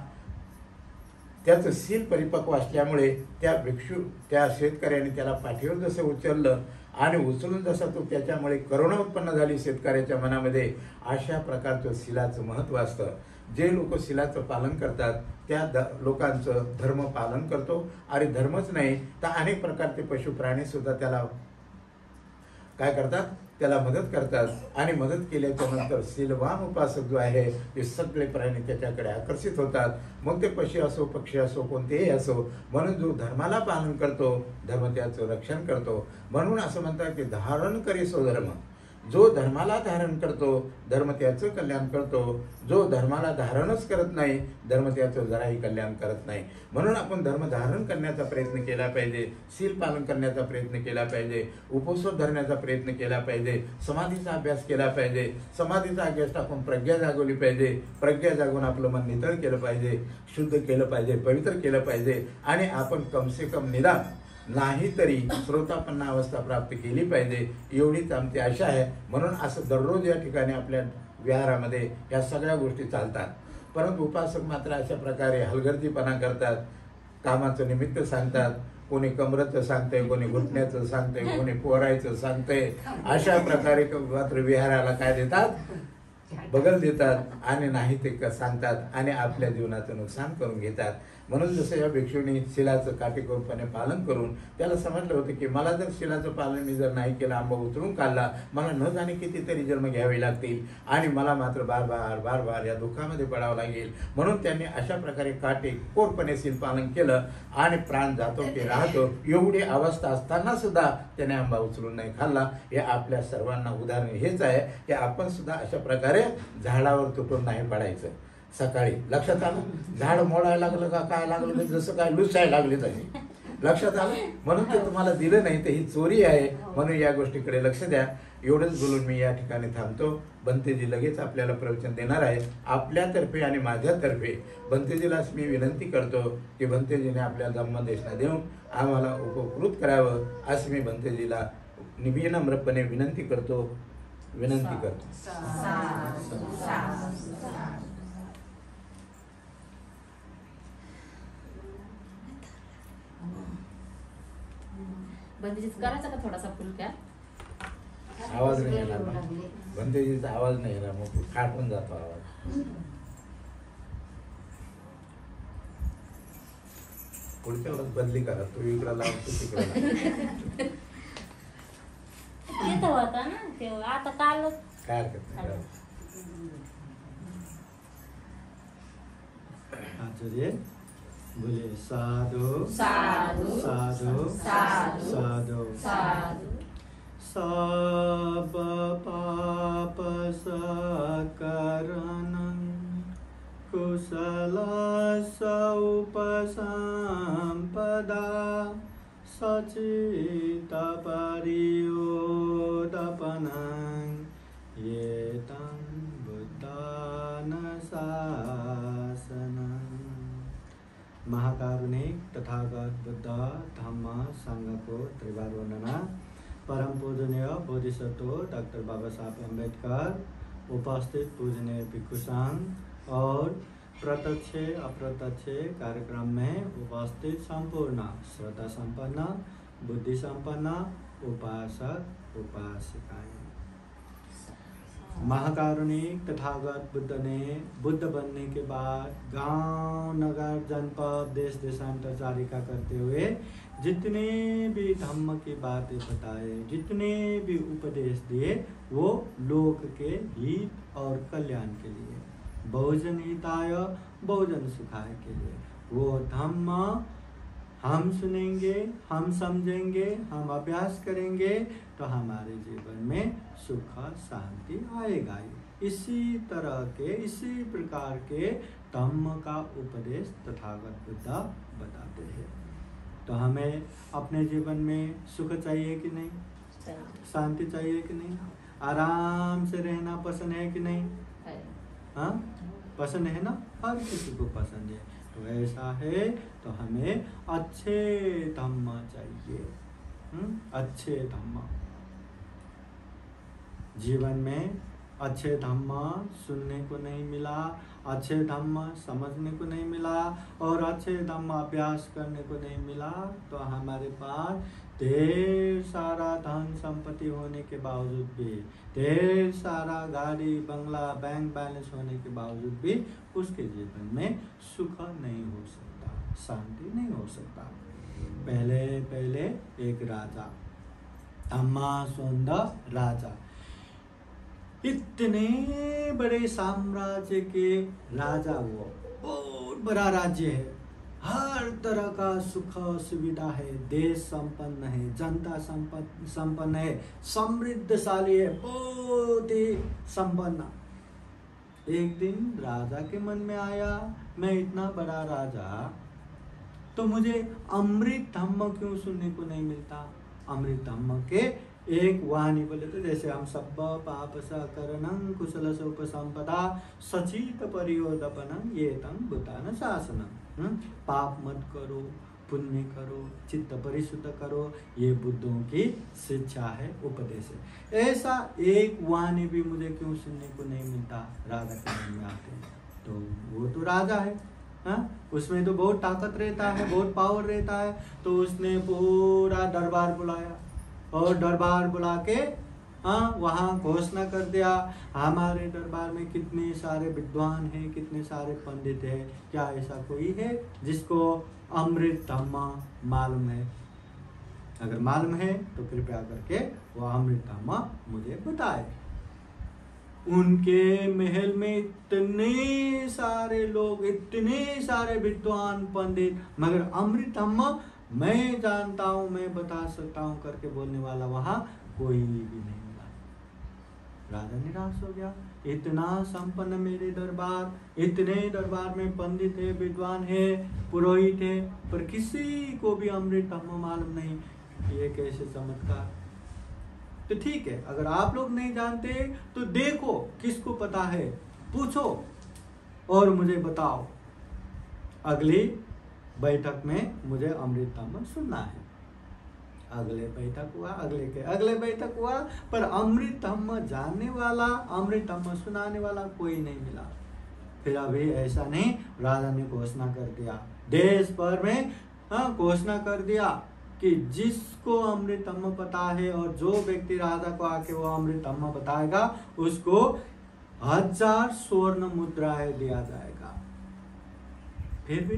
त्याचं सील परिपक्व असल्यामुळे त्या शेतकऱ्याने त्याला पाठीवर जसं उचललं आणि उचलून जसा तो त्याच्यामुळे करुणा उत्पन्न झाली शेतकऱ्याच्या मनामध्ये, अशा प्रकारचं शिलाचं महत्त्व असतं. जे लोक शिलाचं पालन करतात त्या लोकांचं धर्म पालन करतो आणि धर्मच नाही तर अनेक प्रकारचे पशु प्राणी सुद्धा त्याला काय करतात, त्याला मदत करतात आणि मदत केल्याच्या नंतर शीलवान उपासक जो आहे ते सगळे प्राणी त्याच्याकडे आकर्षित होतात. मग ते पशु असो, पक्षी असो, कोणतेही असो. म्हणून जो धर्माला पालन करतो धर्म त्याचं रक्षण करतो. म्हणून असं म्हणतात की धारण करी सो धर्म. जो धर्माला धारण करतो धर्म त्याचं कल्याण करतो. जो धर्माला धारणच करत नाही धर्म त्याचं जराही कल्याण करत नाही. म्हणून आपण धर्म धारण करण्याचा प्रयत्न केला पाहिजे, शील पालन करण्याचा प्रयत्न केला पाहिजे, उपवास धरण्याचा प्रयत्न केला पाहिजे, समाधीचा अभ्यास केला पाहिजे. समाधीचा अभ्यास टाकून प्रज्ञा जागवली पाहिजे. प्रज्ञा जागून आपलं मन नितळ केलं पाहिजे, शुद्ध केलं पाहिजे, पवित्र केलं पाहिजे आणि आपण कमसे कम निदान नाहीतरी श्रोतापन्न अवस्था प्राप्त केली पाहिजे, एवढीच आमची आशा आहे. म्हणून असं दररोज या ठिकाणी आपल्या विहारामध्ये या सगळ्या गोष्टी चालतात. परंतु उपासक मात्र अशा प्रकारे हलगर्जीपणा करतात, कामाचं निमित्त सांगतात, कोणी कमरचं सांगतंय, कोणी घुटण्याचं सांगतंय, कोणी पोरायचं सांगतंय. अशा प्रकारे मात्र विहाराला काय देतात, बगल देतात आणि नाही ते सांगतात आणि आपल्या जीवनाचं नुकसान करून घेतात. म्हणून जसं या भिक्षुणी शिलाचं काटेकोरपणे पालन करून त्याला समजलं होतं की मला जर शिलाचं पालन मी जर नाही केलं, आंबा उचलून काढला, मला न जाणे कितीतरी जन्म घ्यावे लागतील आणि मला मात्र बार बार या दुःखामध्ये पडावं लागेल. म्हणून त्यांनी अशा प्रकारे काटेकोरपणे शील पालन केलं आणि प्राण जातो की राहतो एवढी अवस्था असताना सुद्धा त्याने आंबा उचलून नाही खाल्ला. हे आपल्या सर्वांना उदाहरण हेच आहे की आपण सुद्धा अशा प्रकारे झाडावर तुटून नाही पडायचं. सकाळी लक्षात आलं, झाड मोडायला लागलं का काय लागलं तर जसं काय लुसायला लागले तसे लक्षात आलं. म्हणून ते तुम्हाला दिलं नाही तर ही चोरी आहे. म्हणून या गोष्टीकडे लक्ष द्या. एवढंच बोलून मी या ठिकाणी थांबतो. बंतेजी लगेच आपल्याला प्रवचन देणार आहे आपल्यातर्फे आणि माझ्यातर्फे. बंतेजीलाच मी विनंती करतो की बंतेजीने आपल्याला धम्मदेशना देऊन आम्हाला उपकृत करावं असं मी बंतेजीला विनम्रपणे विनंती करतो. बंदीच करायचा का थोडासा फुलक्या? आवाज नाही येणार ना, बंतेजीचा आवाज नाही येणार, मग काटून जातो आवाज. पुढच्या वेळेस बदली करा, तू इकडं लाव, तू तिकडं येत होता ना तेव्हा, आता काल काय हरकत नाही. आचार्य बोले साधु साधु साधु साधु साधु साधु सब पाप सकरण कुशल उपसंपदा सचित परियोदपनं येतं बुद्धान शासनं। महाकारुणिक तथागत बुद्ध धम्म संघ को त्रिवार वंदना। परम पूजनीय बोधिसत्व डॉक्टर बाबा साहब अम्बेडकर, उपस्थित पूजनीय भिक्षु संघ और प्रत्यक्ष अप्रत्यक्ष कार्यक्रम में उपस्थित संपूर्ण श्रद्धा संपन्न बुद्धि संपन्न उपासक उपासिकाएं। महाकारुणिक तथागत बुद्ध ने बुद्ध बनने के बाद गांव नगर जनपद देश देशांतर चारिका करते हुए जितने भी धम्म की बातें बताए, जितने भी उपदेश दिए, वो लोक के हित और कल्याण के लिए, बहुजन हिताय बहुजन सुखाय के लिए। वो धम्म हम सुनेंगे, हम समझेंगे, हम अभ्यास करेंगे तो हमारे जीवन में सुख शांति आएगा। इसी तरह के, इसी प्रकार के धम्म का उपदेश तथागत बुद्ध बताते हैं। तो हमें अपने जीवन में सुख चाहिए कि नहीं, शांति चाहिए कि नहीं, आराम से रहना पसंद है कि नहीं? हाँ, पसंद है ना, हर किसी को पसंद है। तो ऐसा है तो हमें अच्छे धम्म चाहिए, अच्छे धम्म। जीवन में अच्छे धम्म सुनने को नहीं मिला, अच्छे धम्म समझने को नहीं मिला और अच्छे धम्म अभ्यास करने को नहीं मिला, तो हमारे पास ढेर सारा धन संपत्ति होने के बावजूद भी, ढेर सारा गाड़ी बंगला बैंक बैलेंस होने के बावजूद भी उसके जीवन में सुख नहीं हो सकता, शांति नहीं हो सकता। पहले पहले एक राजा, धम्मासुंदर राजा, इतने बड़े साम्राज्य के राजा, वो बहुत बड़ा राज्य है, हर तरह का सुख सुविधा है, देश संपन्न है, जनता संपन्न है, समृद्धशाली है, बहुत ही संपन्न। एक दिन राजा के मन में आया, मैं इतना बड़ा राजा, तो मुझे अमृत धम्म क्यों सुनने को नहीं मिलता? अमृत धम्म के एक वाणी बोले तो जैसे हम सब पाप सकरणं कुशल उपसंपदा सचित परियोदपनं ये तंग बुद्धान शासनम। पाप मत करो, पुण्य करो, चित्त परिशुद्ध करो, ये बुद्धों की शिक्षा है, उपदेश है। ऐसा एक वाणी भी मुझे क्यों सुनने को नहीं मिलता राजा के मन में आते हैं। तो वो तो राजा है, उसमें तो बहुत ताकत रहता है, बहुत पावर रहता है। तो उसने पूरा दरबार बुलाया और दरबार बुला के वहाँ घोषणा कर दिया, हमारे दरबार में कितने सारे विद्वान हैं, कितने सारे पंडित हैं, क्या ऐसा कोई है जिसको अमृत धम्म मालूम है? अगर मालूम है तो कृपया करके वो अमृत धम्म मुझे बताए। उनके महल में इतने सारे लोग, इतने सारे विद्वान पंडित, मगर अमृत धम्म मैं जानता हूँ, मैं बता सकता हूँ करके बोलने वाला वहाँ कोई भी नहीं मिला। राजा निराश हो गया, इतना संपन्न मेरे दरबार, इतने दरबार में पंडित है, विद्वान है, पुरोहित है, पर किसी को भी अमृत धम्म मालूम नहीं, ये कैसे चमत्कार। तो ठीक है, अगर आप लोग नहीं जानते तो देखो किसको पता है, पूछो और मुझे बताओ। अगली बैठक में मुझे अमृत धम्म सुनना है। अगले बैठक हुआ, अगले बैठक हुआ, पर अमृत धम्म जानने वाला, अमृत धम्म सुनाने वाला कोई नहीं मिला। फिर अभी ऐसा नहीं, राजा ने घोषणा कर दिया, देश भर में घोषणा कर दिया कि जिसको अमृत धम्म पता है और जो व्यक्ति राजा को आके वो अमृत धम्म बताएगा उसको 1000 स्वर्ण मुद्राएं दिया जाएगा। फिर भी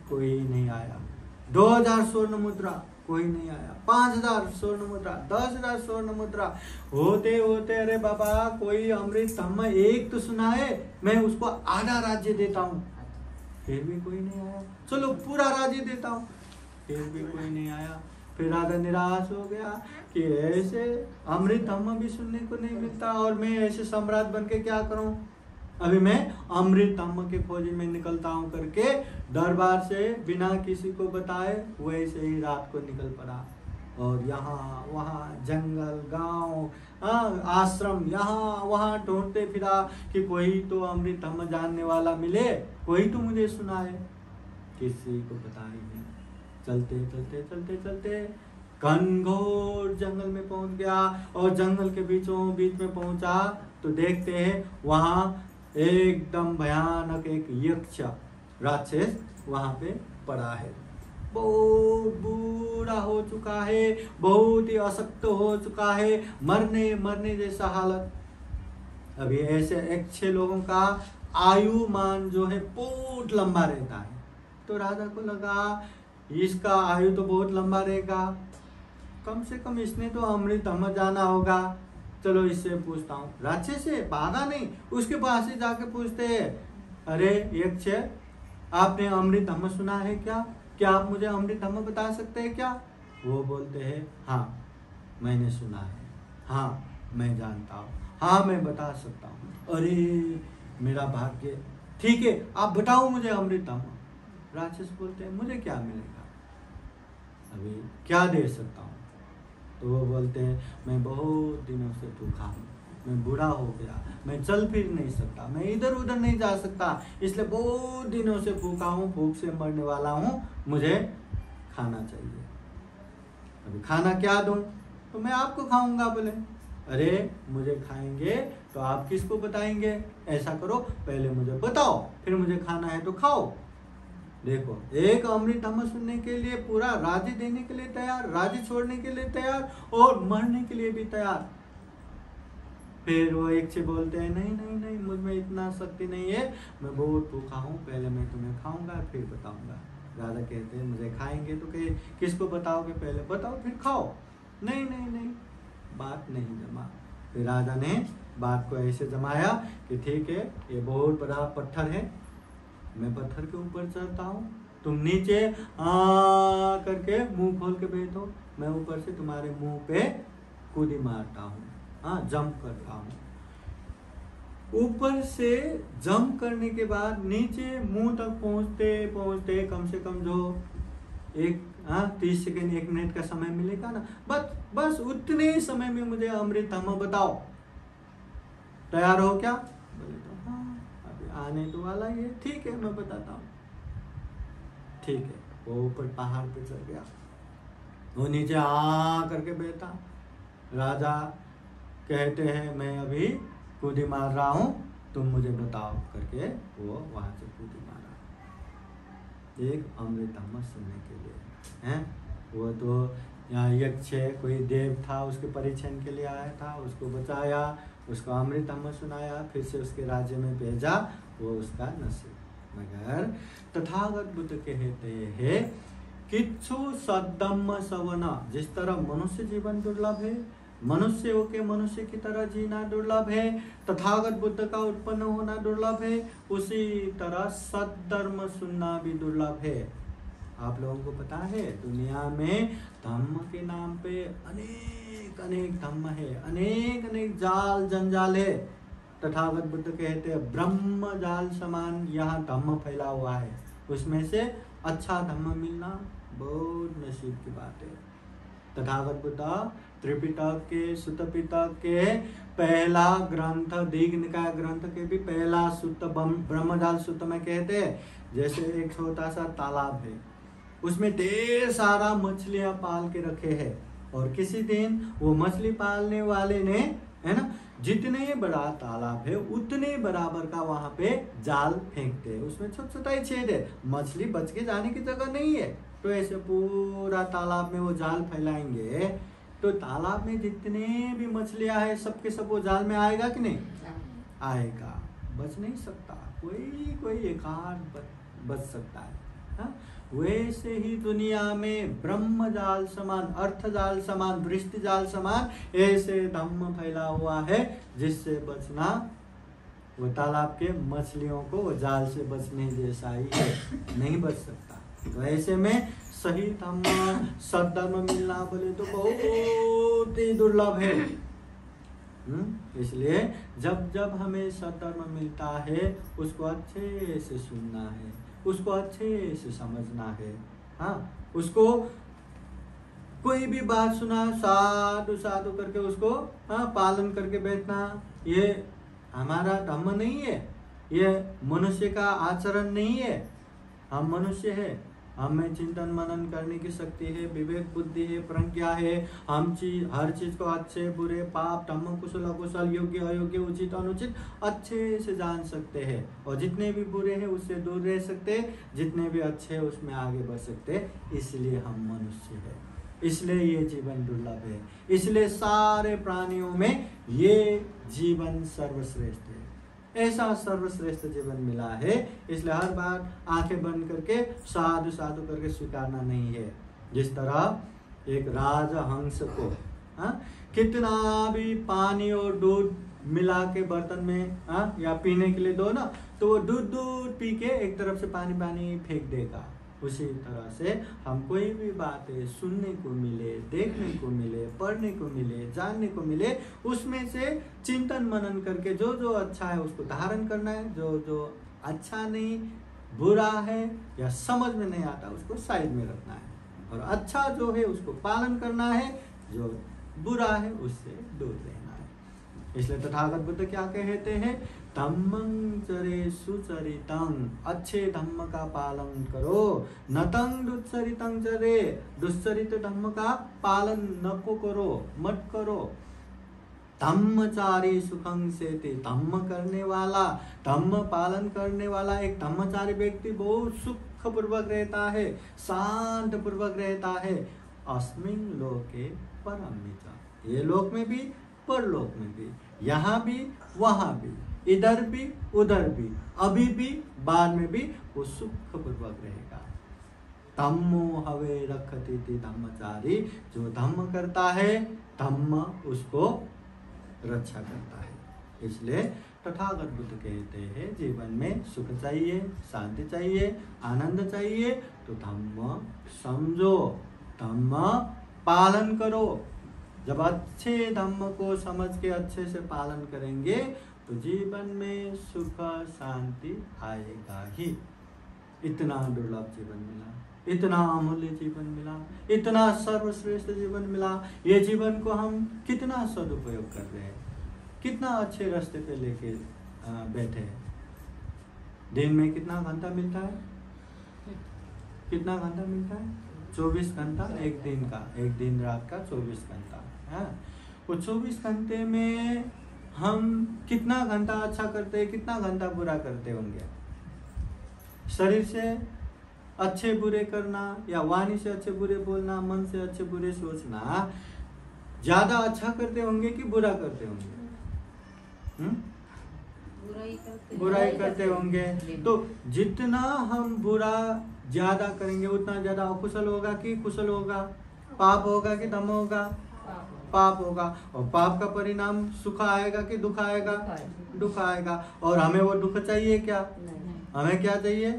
कोई नहीं आया। 2000 स्वर्ण मुद्रा, कोई नहीं आया। 5000 स्वर्ण मुद्रा, 10,000 स्वर्ण मुद्रा, होते होते अरे बाबा कोई अमृत धम्म एक तो सुनाए, मैं उसको आधा राज्य देता हूँ। फिर भी कोई नहीं आया। चलो पूरा राज्य देता हूँ, फिर भी कोई नहीं आया। फिर राजा निराश हो गया कि ऐसे अमृत धम्म भी सुनने को नहीं मिलता और मैं ऐसे सम्राट बन के क्या करूं। अभी मैं अमृत धम्म के खोज में निकलता हूं करके दरबार से बिना किसी को बताए वैसे ही रात को निकल पड़ा। और यहाँ वहाँ जंगल, गांव, आश्रम, यहाँ वहाँ ढूंढते फिरा कि कोई तो अमृत धम्म जानने वाला मिले, कोई तो मुझे सुनाए। किसी को पता ही नहीं। चलते चलते चलते चलते घनघोर जंगल में पहुंच गया और जंगल के बीचों बीच में पहुंचा तो देखते हैं वहाँ एकदम भयानक एक यक्ष राक्षस वहाँ पे पड़ा है। बहुत बूढ़ा हो चुका है, बहुत ही अशक्त हो चुका है, मरने जैसा हालत। अभी ऐसे अच्छे लोगों का आयुमान जो है बहुत लंबा रहता है। तो राजा को लगा इसका आयु तो बहुत लंबा रहेगा, कम से कम इसने तो अमृत धम्म जाना होगा। चलो इससे पूछता हूँ। राक्षस से भागा नहीं, उसके पास ही जाके पूछते हैं, अरे यक्ष आपने अमृत धम्म सुना है क्या? क्या आप मुझे अमृत धम्म बता सकते हैं क्या? वो बोलते हैं हाँ मैंने सुना है, हाँ मैं जानता हूँ, हाँ मैं बता सकता हूँ। अरे मेरा भाग्य, ठीक है आप बताओ मुझे अमृत धम्म। राक्षस बोलते हैं मुझे क्या मिलेगा, अभी क्या दे सकता हूँ? तो वो बोलते हैं मैं बहुत दिनों से भूखा हूँ, मैं बूढ़ा हो गया, मैं चल फिर नहीं सकता, मैं इधर उधर नहीं जा सकता, इसलिए बहुत दिनों से भूखा हूँ, भूख से मरने वाला हूँ, मुझे खाना चाहिए। अभी खाना क्या दूँ? तो मैं आपको खाऊंगा। बोले अरे मुझे खाएंगे तो आप किसको बताएंगे? ऐसा करो पहले मुझे बताओ, फिर मुझे खाना है तो खाओ। देखो एक अमृत धम्म सुनने के लिए पूरा राज्य देने के लिए तैयार, राज्य छोड़ने के लिए तैयार और मरने के लिए भी तैयार। फिर वो एक से बोलते हैं नहीं नहीं नहीं मुझ में इतना शक्ति नहीं है, मैं बहुत भूखा हूँ, पहले मैं तुम्हें खाऊंगा फिर बताऊंगा। राजा कहते हैं मुझे खाएंगे तो किसको बताओगे? पहले बताओ फिर खाओ। नहीं नहीं नहीं, बात नहीं जमा। फिर राजा ने बात को ऐसे जमाया कि ठीक है ये बहुत बड़ा पत्थर है, मैं पत्थर के ऊपर चढ़ता हूँ, तुम नीचे करके मुंह खोल के बैठो, मैं ऊपर से तुम्हारे मुंह पे कूदी मारता हूँ, जंप करता हूँ। ऊपर से जंप करने के बाद नीचे मुंह तक पहुँचते पहुँचते कम से कम जो 30 सेकेंड 1 मिनट का समय मिलेगा ना, बस उतने समय में मुझे अमृत धम्म बताओ। तैयार हो क्या? बोले तो हाँ अभी आने तो वाला ही है, ठीक है मैं बताता हूँ। ठीक है वो ऊपर पहाड़ पे चढ़ गया, वो नीचे आ करके बैठा। राजा कहते हैं मैं अभी कूदी मार रहा हूँ, तुम मुझे बताओ करके वो वहां से कूदी मारा, एक अमृत धम्म सुनने के लिए हैं। वो तो यहाँ यक्ष कोई देव था, उसके परिचय के लिए आया था, उसको बचाया, उसको अमृत धम्म सुनाया, फिर से उसके राज्य में भेजा, वो उसका नसीब। मगर तथागत बुद्ध कहते हैं किच्छु सद्धम्म सवना, जिस तरह मनुष्य जीवन दुर्लभ है, मनुष्य होके मनुष्य की तरह जीना दुर्लभ है, तथागत बुद्ध का उत्पन्न होना दुर्लभ है, उसी तरह सद्धर्म सुनना भी दुर्लभ है। आप लोगों को पता है दुनिया में धम्म के नाम पे अनेक अनेक धम्म है, अनेक अनेक जाल जंजाल है। तथागत बुद्ध कहते हैं ब्रह्म जाल समान यहाँ धम्म फैला हुआ है, उसमें से अच्छा धम्म मिलना बहुत नसीब की बात है। तथागत बुद्ध त्रिपिटक के सुत्त पिटक के पहला ग्रंथ दीघ निकाय ग्रंथ के भी पहला सुत्त ब्रह्मजाल सुत्त में कहते हैं जैसे एक छोटा सा तालाब है, उसमें ढेर सारा मछलियां पाल के रखे हैं, और किसी दिन वो मछली पालने वाले ने, है ना, जितने बड़ा तालाब है उतने बराबर का वहां पे जाल फेंकते हैं, उसमें छोटा छोटा ही छेद है, मछली बच के जाने की जगह नहीं है, तो ऐसे पूरा तालाब में वो जाल फैलाएंगे, तो तालाब में जितने भी मछलियां हैं सबके सब वो जाल में आएगा कि नहीं आएगा, बच नहीं सकता, कोई कोई एक आध बच सकता है। हाँ? वैसे ही दुनिया में ब्रह्म जाल समान, अर्थ जाल समान, वृष्टि जाल समान ऐसे धम्म फैला हुआ है जिससे बचना वो तालाब के मछलियों को वो जाल से बचने जैसा ही है, नहीं बच सकता। तो ऐसे में सही धम्म सद्धर्म मिलना बोले तो बहुत ही दुर्लभ है। इसलिए जब जब हमें सद्धर्म मिलता है उसको अच्छे से सुनना है, उसको अच्छे से समझना है। हाँ, उसको कोई भी बात सुना साधु साधु करके उसको पालन करके बैठना, ये हमारा धम्म नहीं है, ये मनुष्य का आचरण नहीं है। हम मनुष्य है, हमें चिंतन मनन करने की शक्ति है, विवेक बुद्धि है, प्रज्ञा है, हम हर चीज को अच्छे बुरे पाप धम्म कुशल अकुशल योग्य अयोग्य उचित अनुचित अच्छे से जान सकते हैं, और जितने भी बुरे हैं उससे दूर रह सकते हैं, जितने भी अच्छे हैं उसमें आगे बढ़ सकते हैं। इसलिए हम मनुष्य है, इसलिए ये जीवन दुर्लभ है, इसलिए सारे प्राणियों में ये जीवन सर्वश्रेष्ठ है, ऐसा सर्वश्रेष्ठ जीवन मिला है। इसलिए हर बार आंखें बंद करके साधु साधु करके स्वीकारना नहीं है। जिस तरह एक राजहंस को कितना भी पानी और दूध मिला के बर्तन में या पीने के लिए दो ना, तो वो दूध पी के एक तरफ से पानी फेंक देगा। उसी तरह से हम कोई भी बातें सुनने को मिले, देखने को मिले, पढ़ने को मिले, जानने को मिले, उसमें से चिंतन मनन करके जो जो अच्छा है उसको धारण करना है, जो जो अच्छा नहीं बुरा है या समझ में नहीं आता उसको साइड में रखना है, और अच्छा जो है उसको पालन करना है, जो बुरा है उससे दूर रहना है। इसलिए तथागत बुद्ध क्या कहते हैं, धम्मं चरे सुचरितं, अच्छे धम्म का पालन करो, नतं दुच्चरितं चरे, दुश्चरित धम्म का पालन नको करो, मत करो। धम्मचारी सुखं सेति, धम्म करने वाला, धम्म पालन करने वाला एक धम्मचारी व्यक्ति बहुत सुख पूर्वक रहता है, शांत पूर्वक रहता है। अस्मिन् लोके परमिता, ये लोक में भी परलोक में भी, यहाँ भी वहाँ भी, इधर भी उधर भी, अभी भी बाद में भी वो सुख पूर्वक रहेगा। धम्मो हवे रखति थी धम्मचारी, जो धम्म करता है धम्म उसको रक्षा करता है। इसलिए तथागत बुद्ध कहते हैं जीवन में सुख चाहिए, शांति चाहिए, आनंद चाहिए, तो धम्म समझो, धम्म पालन करो। जब अच्छे धम्म को समझ के अच्छे से पालन करेंगे तो जीवन में सुख शांति आएगा ही। इतना दुर्लभ जीवन मिला, इतना अमूल्य जीवन मिला, इतना सर्वश्रेष्ठ जीवन मिला। ये जीवन को हम कितना सदुपयोग कर रहे हैं, कितना अच्छे रास्ते पे लेके बैठे हैं। दिन में कितना घंटा मिलता है? कितना घंटा मिलता है? 24 घंटा एक दिन का, एक दिन रात का 24 घंटा है। वो 24 घंटे में हम कितना घंटा अच्छा करते हैं, कितना घंटा बुरा करते होंगे? शरीर से अच्छे बुरे करना या वाणी से अच्छे बुरे बोलना, मन से अच्छे बुरे सोचना, ज्यादा अच्छा करते होंगे कि बुरा करते होंगे? बुराई करते होंगे। तो जितना हम बुरा ज्यादा करेंगे उतना ज्यादा अकुशल होगा कि कुशल होगा? पाप होगा कि धम्म होगा? पाप होगा। और पाप का परिणाम सुख आएगा कि दुख आएगा? दुख आएगा। और हमें वो दुख चाहिए क्या? हमें क्या चाहिए?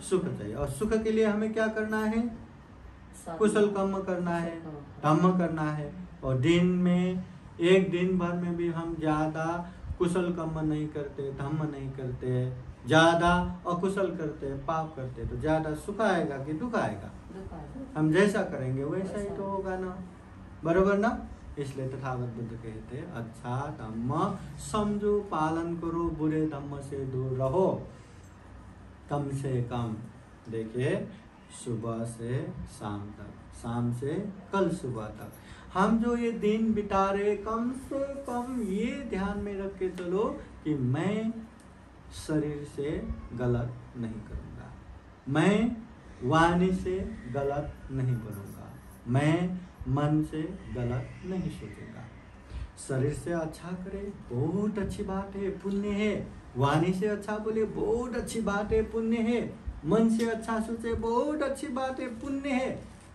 सुख चाहिए। और सुख के लिए हमें क्या करना है? कुशल कर्म करना है, धम्म करना है। और दिन में एक दिन भर में भी हम ज्यादा कुशल कर्म नहीं करते, धम्म नहीं करते, ज्यादा अकुशल करते, पाप करते, तो ज्यादा सुख आएगा कि दुख आएगा? हम जैसा करेंगे वैसा ही तो होगा ना, बरोबर ना? इसलिए तथागत बुद्ध कहते हैं अच्छा धम्म समझो, पालन करो, बुरे धम्म से दूर रहो। कम से कम देखिए, सुबह से शाम तक, शाम से कल सुबह तक हम जो ये दिन बिता रहे, कम से कम ये ध्यान में रख के चलो कि मैं शरीर से गलत नहीं करूँगा, मैं वाणी से गलत नहीं बोलूँगा, मैं मन से गलत नहीं सोचूंगा। शरीर से अच्छा करे, बहुत अच्छी बात है, पुण्य है। वाणी से अच्छा बोले, बहुत अच्छी बात है, पुण्य है। मन से अच्छा सोचे, बहुत अच्छी बात है, पुण्य है।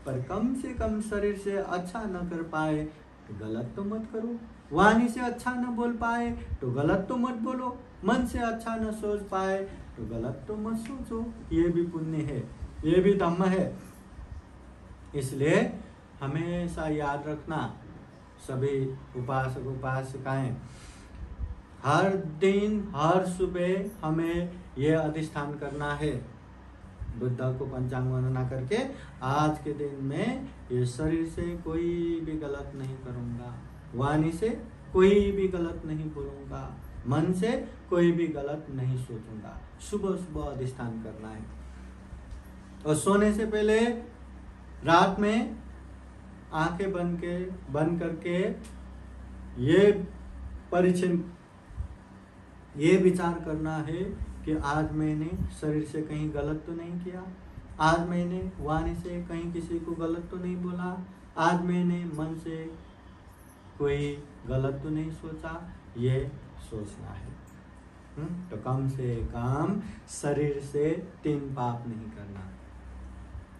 पर कम से कम शरीर से अच्छा न कर पाए तो गलत तो मत करो। वाणी से अच्छा न बोल पाए तो गलत तो मत बोलो। मन से अच्छा न सोच पाए तो गलत तो मत सोचो। ये भी पुण्य है, ये भी धम्म है। इसलिए हमेशा याद रखना, सभी उपासक उपासिकाएं, हर दिन हर सुबह हमें यह अधिष्ठान करना है, बुद्ध को पंचांग वर्णना करके आज के दिन में ये शरीर से कोई भी गलत नहीं करूँगा, वाणी से कोई भी गलत नहीं बोलूँगा, मन से कोई भी गलत नहीं सोचूंगा। सुबह सुबह अधिष्ठान करना है। और सोने से पहले रात में आंखें बंद करके ये विचार करना है कि आज मैंने शरीर से कहीं गलत तो नहीं किया, आज मैंने वाणी से कहीं किसी को गलत तो नहीं बोला, आज मैंने मन से कोई गलत तो नहीं सोचा। ये सोचना है। तो कम से कम शरीर से 3 पाप नहीं करना।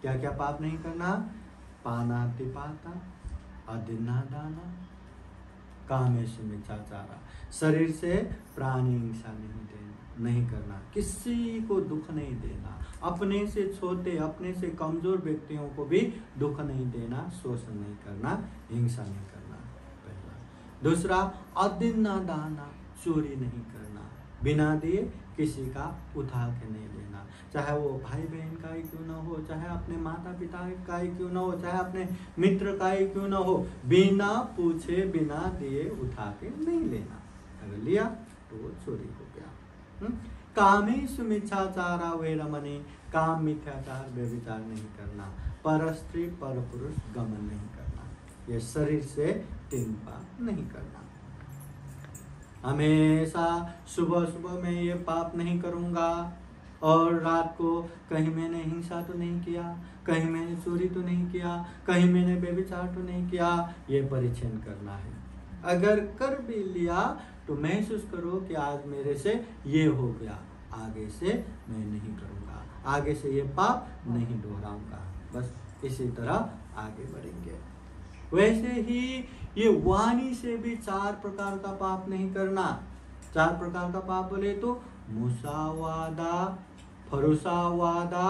क्या क्या पाप नहीं करना? पानातिपाता, अदिन्नादाना, कामेषु मिच्छाचारा। शरीर से प्राणी हिंसा नहीं करना, किसी को दुख नहीं देना, अपने से छोटे अपने से कमजोर व्यक्तियों को भी दुख नहीं देना, शोषण नहीं करना, हिंसा नहीं करना, पहला। दूसरा, अदिन्नादाना, चोरी नहीं करना, बिना दिए किसी का उठा के नहीं लेना, चाहे वो भाई बहन का ही क्यों ना हो, चाहे अपने माता पिता का ही क्यों ना हो, चाहे अपने मित्र का ही क्यों ना हो, बिना पूछे बिना दिए उठा के नहीं लेना। अगर लिया तो वो चोरी हो गया। कामेषु मिच्छाचारा वैरमणि, काम मिथ्याचार व्यभिचार नहीं करना, पर स्त्री पर पुरुष गमन नहीं करना, ये शरीर से 3 पाप नहीं करना। हमेशा सुबह सुबह मैं ये पाप नहीं करूँगा, और रात को कहीं मैंने हिंसा तो नहीं किया, कहीं मैंने चोरी तो नहीं किया, कहीं मैंने व्यभिचार तो नहीं किया, ये परिच्छेद करना है। अगर कर भी लिया तो महसूस करो कि आज मेरे से ये हो गया, आगे से मैं नहीं करूँगा, आगे से ये पाप नहीं दोहराऊंगा। बस इसी तरह आगे बढ़ेंगे। वैसे ही ये वाणी से भी 4 प्रकार का पाप नहीं करना। 4 प्रकार का पाप बोले तो मुसावादा, फरुसावादा,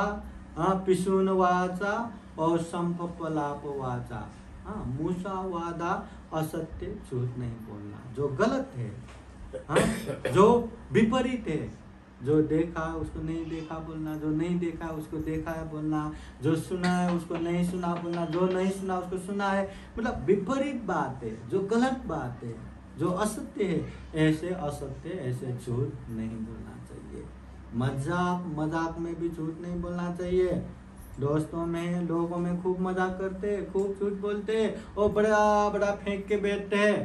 पिशुन वाचा और संपलाप वाचा। मुसावादा, असत्य, झूठ नहीं बोलना, जो गलत है, जो विपरीत है, जो देखा उसको नहीं देखा बोलना, जो नहीं देखा उसको देखा है बोलना, जो सुना है उसको नहीं सुना बोलना, जो नहीं सुना उसको सुना है, मतलब विपरीत बात है, जो गलत बात है, जो असत्य है, ऐसे असत्य, ऐसे झूठ नहीं बोलना चाहिए। मजाक में भी झूठ नहीं बोलना चाहिए। दोस्तों में लोगों में खूब मजाक करते, खूब झूठ बोलते और बड़ा बड़ा फेंक के बैठते हैं।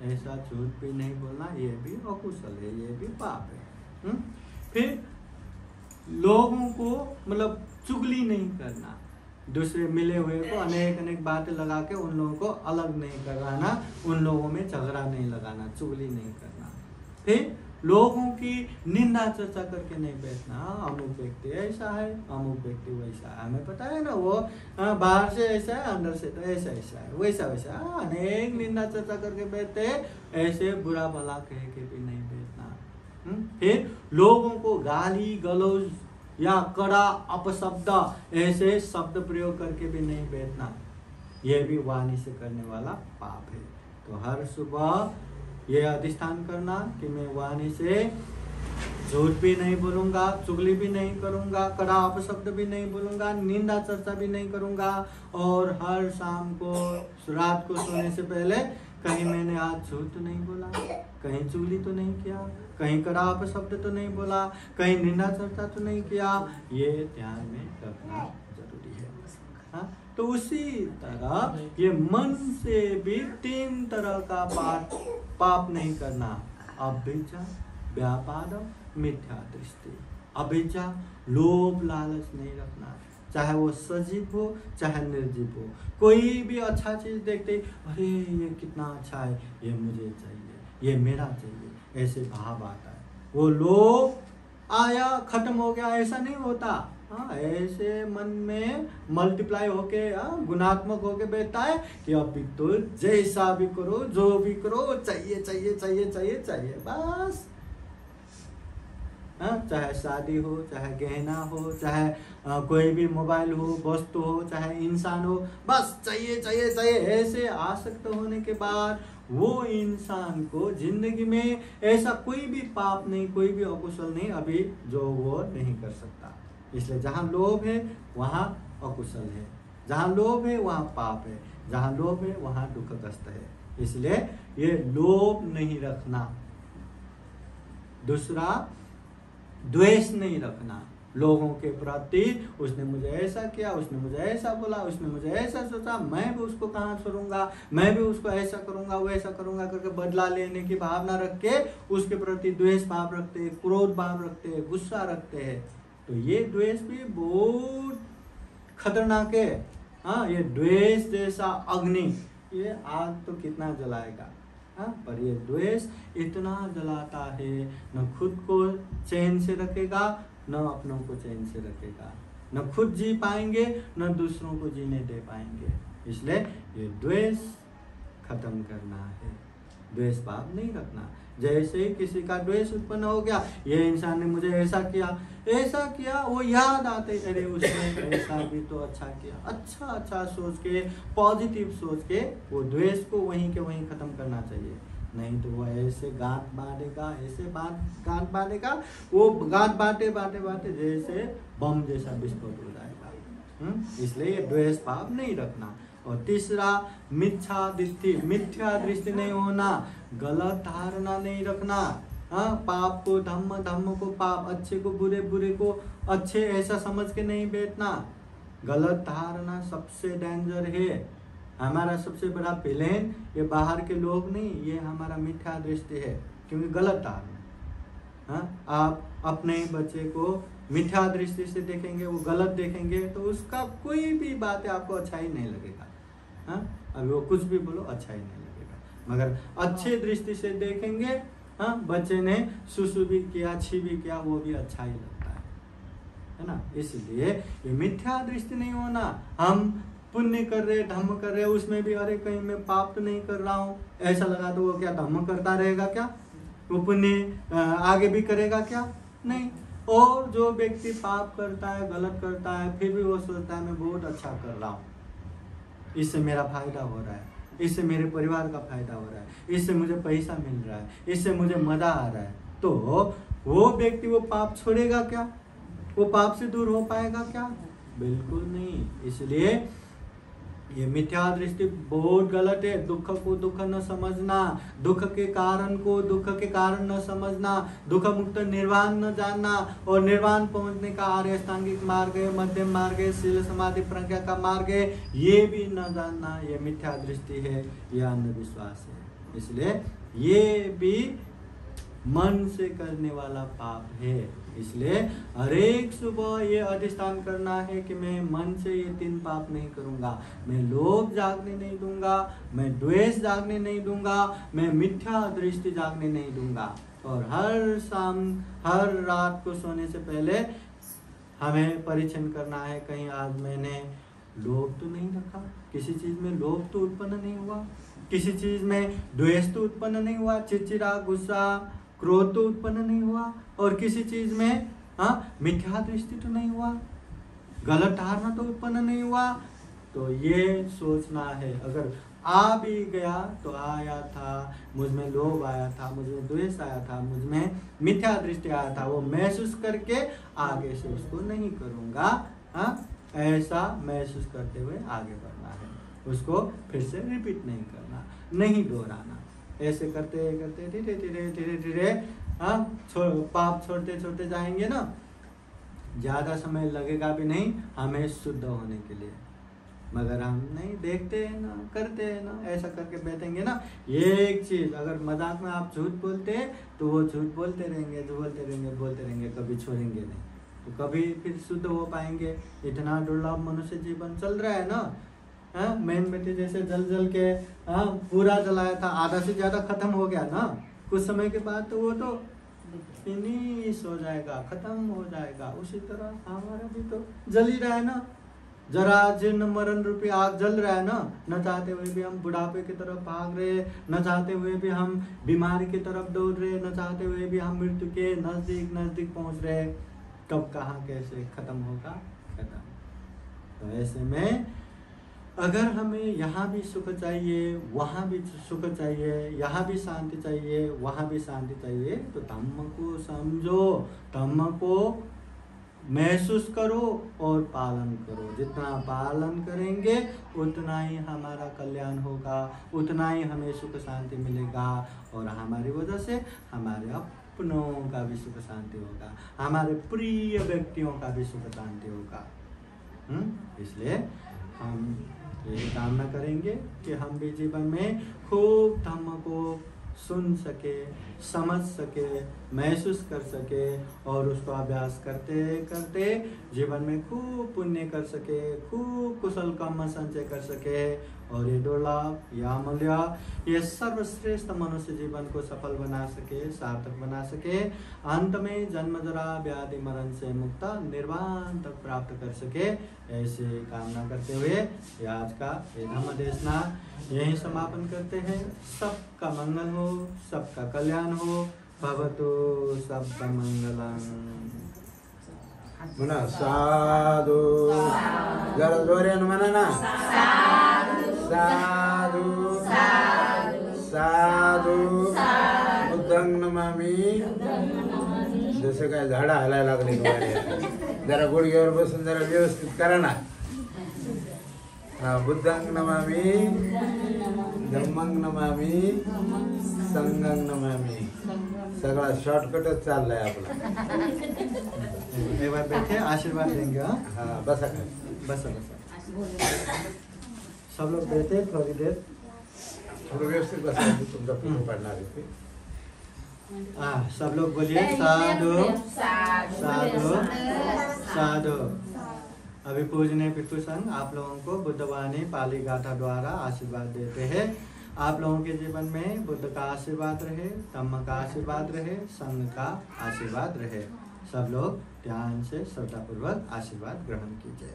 ऐसा झूठ भी नहीं बोलना, ये भी अकुशल है, ये भी पाप है। फिर लोगों को मतलब चुगली नहीं करना, दूसरे मिले हुए को अनेक अनेक बातें लगा के उन लोगों को अलग नहीं करवाना, उन लोगों में झगड़ा नहीं लगाना, चुगली नहीं करना। फिर लोगों की निंदा चर्चा करके नहीं बैठना, अमुक व्यक्ति ऐसा है, अमुक व्यक्ति वैसा है, हमें पता है ना, वो बाहर से ऐसा है, अंदर से तो ऐसा ऐसा है, वैसा वैसा, अनेक निंदा चर्चा करके बैठते, ऐसे बुरा भला कह के भी नहीं बैठना। फिर लोगों को गाली गलौज या कड़ा अपशब्द ऐसे शब्द प्रयोग करके भी नहीं बैठना, यह भी वाणी से करने वाला पाप है। तो हर सुबह ये अधिष्ठान करना कि मैं वाणी से झूठ भी नहीं बोलूंगा, चुगली भी नहीं करूंगा, कड़ा अपशब्द भी नहीं बोलूंगा, निंदा चर्चा भी नहीं करूंगा, और हर शाम को रात को सोने से पहले कहीं मैंने आज झूठ तो नहीं बोला, कहीं चुगली तो नहीं किया, कहीं कड़ा अपशब्द तो नहीं बोला, कहीं निंदा चर्चा तो नहीं किया, ये ध्यान में रखना जरूरी है। हाँ? तो उसी तरह ये मन से भी 3 तरह का पाप नहीं करना, अभिज्ञा, व्यापार, मिथ्या दृष्टि। अभिज्ञा लोभ लालच नहीं रखना, चाहे वो सजीव हो चाहे निर्जीव हो, कोई भी अच्छा चीज देखते अरे ये कितना अच्छा है, ये मुझे चाहिए, ये मेरा चाहिए, ऐसे भाव आता है। वो लोभ आया खत्म हो गया ऐसा नहीं होता। हाँ, ऐसे मन में मल्टीप्लाई होके गुणात्मक होके बैठता है कि अभी तो जैसा भी करो, जो भी करो, चाहिए चाहिए चाहिए चाहिए चाहिए बस। चाहे शादी हो, चाहे गहना हो, चाहे कोई भी मोबाइल हो, वस्तु हो, चाहे इंसान हो, बस चाहिए चाहिए चाहिए। ऐसे आसक्त होने के बाद वो इंसान को जिंदगी में ऐसा कोई भी पाप नहीं, कोई भी अकुशल नहीं अभी जो वो नहीं कर सकता। इसलिए जहाँ लोभ है वहाँ अकुशल है, जहाँ लोभ है वहाँ पाप है, जहाँ लोभ है वहाँ दुखग्रस्त है। इसलिए ये लोभ नहीं रखना। दूसरा, द्वेष नहीं रखना लोगों के प्रति। उसने मुझे ऐसा किया, उसने मुझे ऐसा बोला, उसने मुझे ऐसा सोचा, मैं भी उसको कहाँ छोड़ूंगा, मैं भी उसको ऐसा करूंगा वैसा करूंगा करके बदला लेने की भावना रख के उसके प्रति द्वेष भाव रखते हैं, क्रोध भाव रखते हैं, गुस्सा रखते हैं। तो ये द्वेष भी बहुत खतरनाक है। हाँ, ये द्वेष जैसा अग्नि, ये आग तो कितना जलाएगा। हाँ, पर ये द्वेष इतना जलाता है, न खुद को चैन से रखेगा, न अपनों को चैन से रखेगा, न खुद जी पाएंगे न दूसरों को जीने दे पाएंगे। इसलिए ये द्वेष खत्म करना है, द्वेष भाव नहीं रखना। जैसे ही किसी का द्वेष उत्पन्न हो गया, ये इंसान ने मुझे ऐसा किया, वो याद आते अरे उसने ऐसा भी तो अच्छा किया, अच्छा सोच के, पॉजिटिव सोच के वो द्वेष को वहीं के वहीं खत्म करना चाहिए। नहीं तो वो ऐसे गांठ बांधेगा, ऐसे गांठ बांधेगा, वो गांठ बांटे जैसे बम जैसा विस्फोट हो जाएगा। इसलिए द्वेष भाव नहीं रखना। और तीसरा, मिथ्या दृष्टि नहीं होना, गलत धारणा नहीं रखना। हाँ, पाप को धम्म, धम्म को पाप, अच्छे को बुरे, बुरे को अच्छे ऐसा समझ के नहीं बैठना। गलत धारणा सबसे डेंजर है। हमारा सबसे बड़ा विलेन ये बाहर के लोग नहीं, ये हमारा मिथ्या दृष्टि है, क्योंकि गलत धारणा। हाँ, आप अपने बच्चे को मिथ्या दृष्टि से देखेंगे, वो गलत देखेंगे, तो उसका कोई भी बात आपको अच्छा ही नहीं लगेगा। हाँ, अभी वो कुछ भी बोलो अच्छा ही नहीं लगेगा। मगर अच्छे दृष्टि से देखेंगे, हाँ, बच्चे ने सुसु भी किया, छी भी किया, वो भी अच्छा ही लगता है ना। इसलिए ये मिथ्या दृष्टि नहीं होना। हम पुण्य कर रहे, धर्म कर रहे, उसमें भी अरे कहीं मैं पाप तो नहीं कर रहा हूँ, ऐसा लगा तो वो क्या धर्म करता रहेगा क्या? वो पुण्य आगे भी करेगा क्या? नहीं। और जो व्यक्ति पाप करता है, गलत करता है, फिर भी वो सोचता है मैं बहुत अच्छा कर रहा हूँ, इससे मेरा फायदा हो रहा है, इससे मेरे परिवार का फायदा हो रहा है, इससे मुझे पैसा मिल रहा है, इससे मुझे मजा आ रहा है, तो वो व्यक्ति वो पाप छोड़ेगा क्या? वो पाप से दूर हो पाएगा क्या? बिल्कुल नहीं। इसलिए ये मिथ्या दृष्टि बहुत गलत है। दुख को दुख न समझना, दुख के कारण को दुख के कारण न समझना, दुख मुक्त निर्वाण न जानना, और निर्वाण पहुंचने का आर्य अष्टांगिक मार्ग है, मध्यम मार्ग है, शील समाधि प्रज्ञा का मार्ग है, ये भी न जानना, ये मिथ्या दृष्टि है, ये अंधविश्वास है। इसलिए ये भी मन से करने वाला पाप है। इसलिए हर एक सुबह ये अधिष्ठान करना है कि मैं मन से ये 3 पाप नहीं करूंगा। मैं लोभ जागने नहीं दूंगा, मैं द्वेष जागने नहीं दूंगा, मैं मिथ्या दृष्टि जागने नहीं दूंगा। और हर शाम हर रात को सोने से पहले हमें परीक्षण करना है, कहीं आज मैंने लोभ तो नहीं रखा, किसी चीज में लोभ तो उत्पन्न नहीं हुआ, किसी चीज में द्वेष तो उत्पन्न नहीं हुआ, चिड़चिड़ा गुस्सा क्रोध तो उत्पन्न नहीं हुआ, और किसी चीज में मिथ्या दृष्टि तो नहीं हुआ, गलत धारणा तो उत्पन्न नहीं हुआ। तो ये सोचना है, अगर आ भी गया तो आया था, मुझ में लोभ आया था, मुझ में द्वेष आया था, मुझ में मिथ्या दृष्टि आया था, वो महसूस करके आगे से उसको नहीं करूंगा। ऐसा महसूस करते हुए आगे बढ़ना है, उसको फिर से रिपीट नहीं करना, नहीं दोहराना। ऐसे करते करते धीरे धीरे धीरे धीरे पाप छोड़ते छोड़ते जाएंगे ना, ज्यादा समय लगेगा भी नहीं हमें शुद्ध होने के लिए। मगर हम नहीं देखते हैं ना, करते हैं ना, ऐसा करके बैठेंगे ना। ये एक चीज, अगर मजाक में आप झूठ बोलते हैं तो वो झूठ बोलते रहेंगे, बोलते रहेंगे, कभी छोड़ेंगे नहीं, तो कभी फिर शुद्ध हो पाएंगे। इतना दुर्लभ मनुष्य जीवन चल रहा है ना, मेणबत्ती जैसे जल के पूरा जलाया था, आधा से ज्यादा खत्म हो गया ना, कुछ समय के बाद तो वो तो फिनिश हो जाएगा, खत्म हो जाएगा। उसी तरह हमारा भी तो जल ही रहा है ना, जरा जीर्ण मरण रूपी आग जल रहा है ना। न चाहते हुए भी हम बुढ़ापे की तरफ भाग रहे, न चाहते हुए भी हम बीमारी की तरफ दौड़ रहे, न चाहते हुए भी हम मृत्यु के नजदीक नजदीक पहुंच रहे। कब कहाँ कैसे खत्म होगा, खत्म। तो ऐसे में अगर हमें यहाँ भी सुख चाहिए, वहाँ भी सुख चाहिए, यहाँ भी शांति चाहिए, वहाँ भी शांति चाहिए, तो धम्म को समझो, धम्म को महसूस करो और पालन करो। जितना पालन करेंगे उतना ही हमारा कल्याण होगा, उतना ही हमें सुख शांति मिलेगा, और हमारी वजह से हमारे अपनों का भी सुख शांति होगा, हमारे प्रिय व्यक्तियों का भी सुख शांति होगा। इसलिए हम ये कामना करेंगे कि हम भी जीवन में खूब धम्म को सुन सके, समझ सके, महसूस कर सके, और उसको अभ्यास करते करते जीवन में खूब पुण्य कर सके, खूब कुशल कर्म संचय कर सके, और ये दुर्लभ, ये अमूल्य, ये सर्वश्रेष्ठ मनुष्य जीवन को सफल बना सके, सार्थक बना सके, अंत में जन्म जरा व्याधि मरण से मुक्त निर्वाण तक प्राप्त कर सके। ऐसे कामना करते हुए ये आज का ये धम्म देशना यही समापन करते हैं। सबका मंगल हो, सबका कल्याण हो, भवतु सबका मंगलम। म्हणा साधु, जरा जोराने म्हणा ना, साधु साधु बुद्धं नमामि। जसं काय झाडं हलायला लागले, जरा गुडघ्यावर बसून जरा व्यवस्थित करा ना। बुद्धं नमामि, धम्मं नमामि, संघं नमामि। सगळा शॉर्टकटच चाललाय आपला। एक बार बैठे, आशीर्वाद देंगे। हाँ बसा खाली, बसा बसा सब लोग बैठे थोड़ी देर, थोडं व्यवस्थित बसा, तुमचा फोटो काढणार आहे ते। सब लोग बोलिए साधु साधु साधु। अभी पूजनीय भिक्षु संघ आप लोगों को बुद्धवाणी पाली गाथा द्वारा आशीर्वाद देते हैं। आप लोगों के जीवन में बुद्ध का आशीर्वाद रहे, धम्म का आशीर्वाद रहे, संघ का आशीर्वाद रहे। सब लोग ध्यान से श्रद्धापूर्वक आशीर्वाद ग्रहण कीजिए।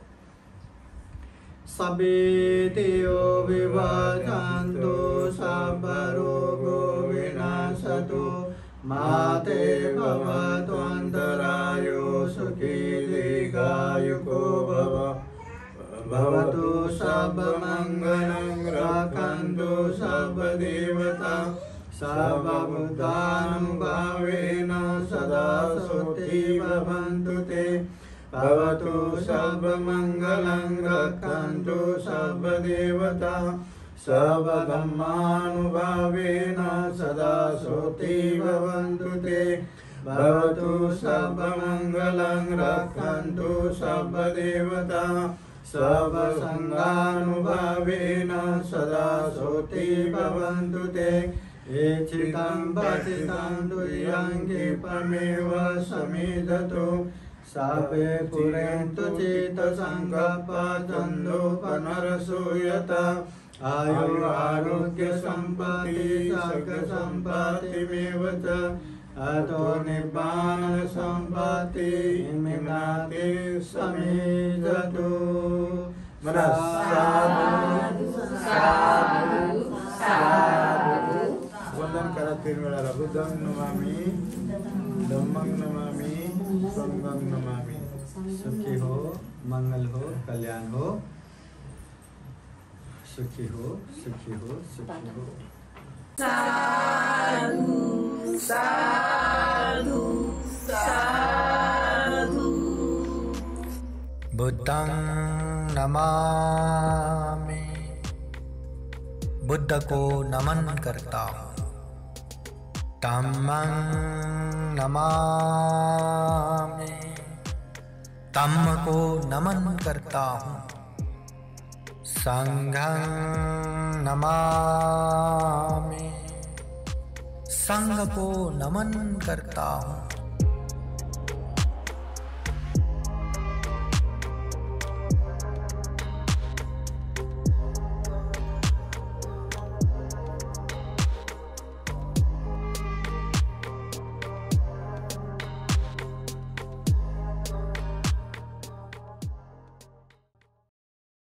सबे देव विभजन्तु सब रोगो विनाशतु माते भवतु अन्तरायो सुखी दीर्घायुको भव। भवतु सब मंगलं रक्षन्तु सब देवता सब बुद्धानुभावेन सदा सुखी भवन्तु ते। भवतु सर्वमङ्गलं रक्षन्तु सर्वदेवता सर्वधर्मानुभावेन सदा सोति भवन्तु ते भवतु सर्वमङ्गलं रक्षन्तु सर्वदेवता सर्वसङ्गानुभावेन सदा सोति भवन्तु ते एचितं पतितं दुर्यङ्गे पमेव समिधतु सापे पुरेन्तु चित्तसङ्कल्पचन्दो पुनरसूयता आयु आरोग्य सम्पत्ति सर्गसम्पत्तिमेव च अतो निब्बाण सम्पत्ति इमिनाते समिधतु। साधु साधु साधु। वंदन करा 3 वेळा बुद्धं नमामि धम्मं नमामि संघं नमामि। सुखी हो, मंगल हो, कल्याण हो, सुखी हो, सुखी हो, सुखी हो। साधु साधु साधु। बुद्धं नमामि, बुद्ध को नमन करता हूँ। धम्मं नमामि, धम्म को नमन करता हूँ। संघं नमामि, संघ को नमन करता हूँ।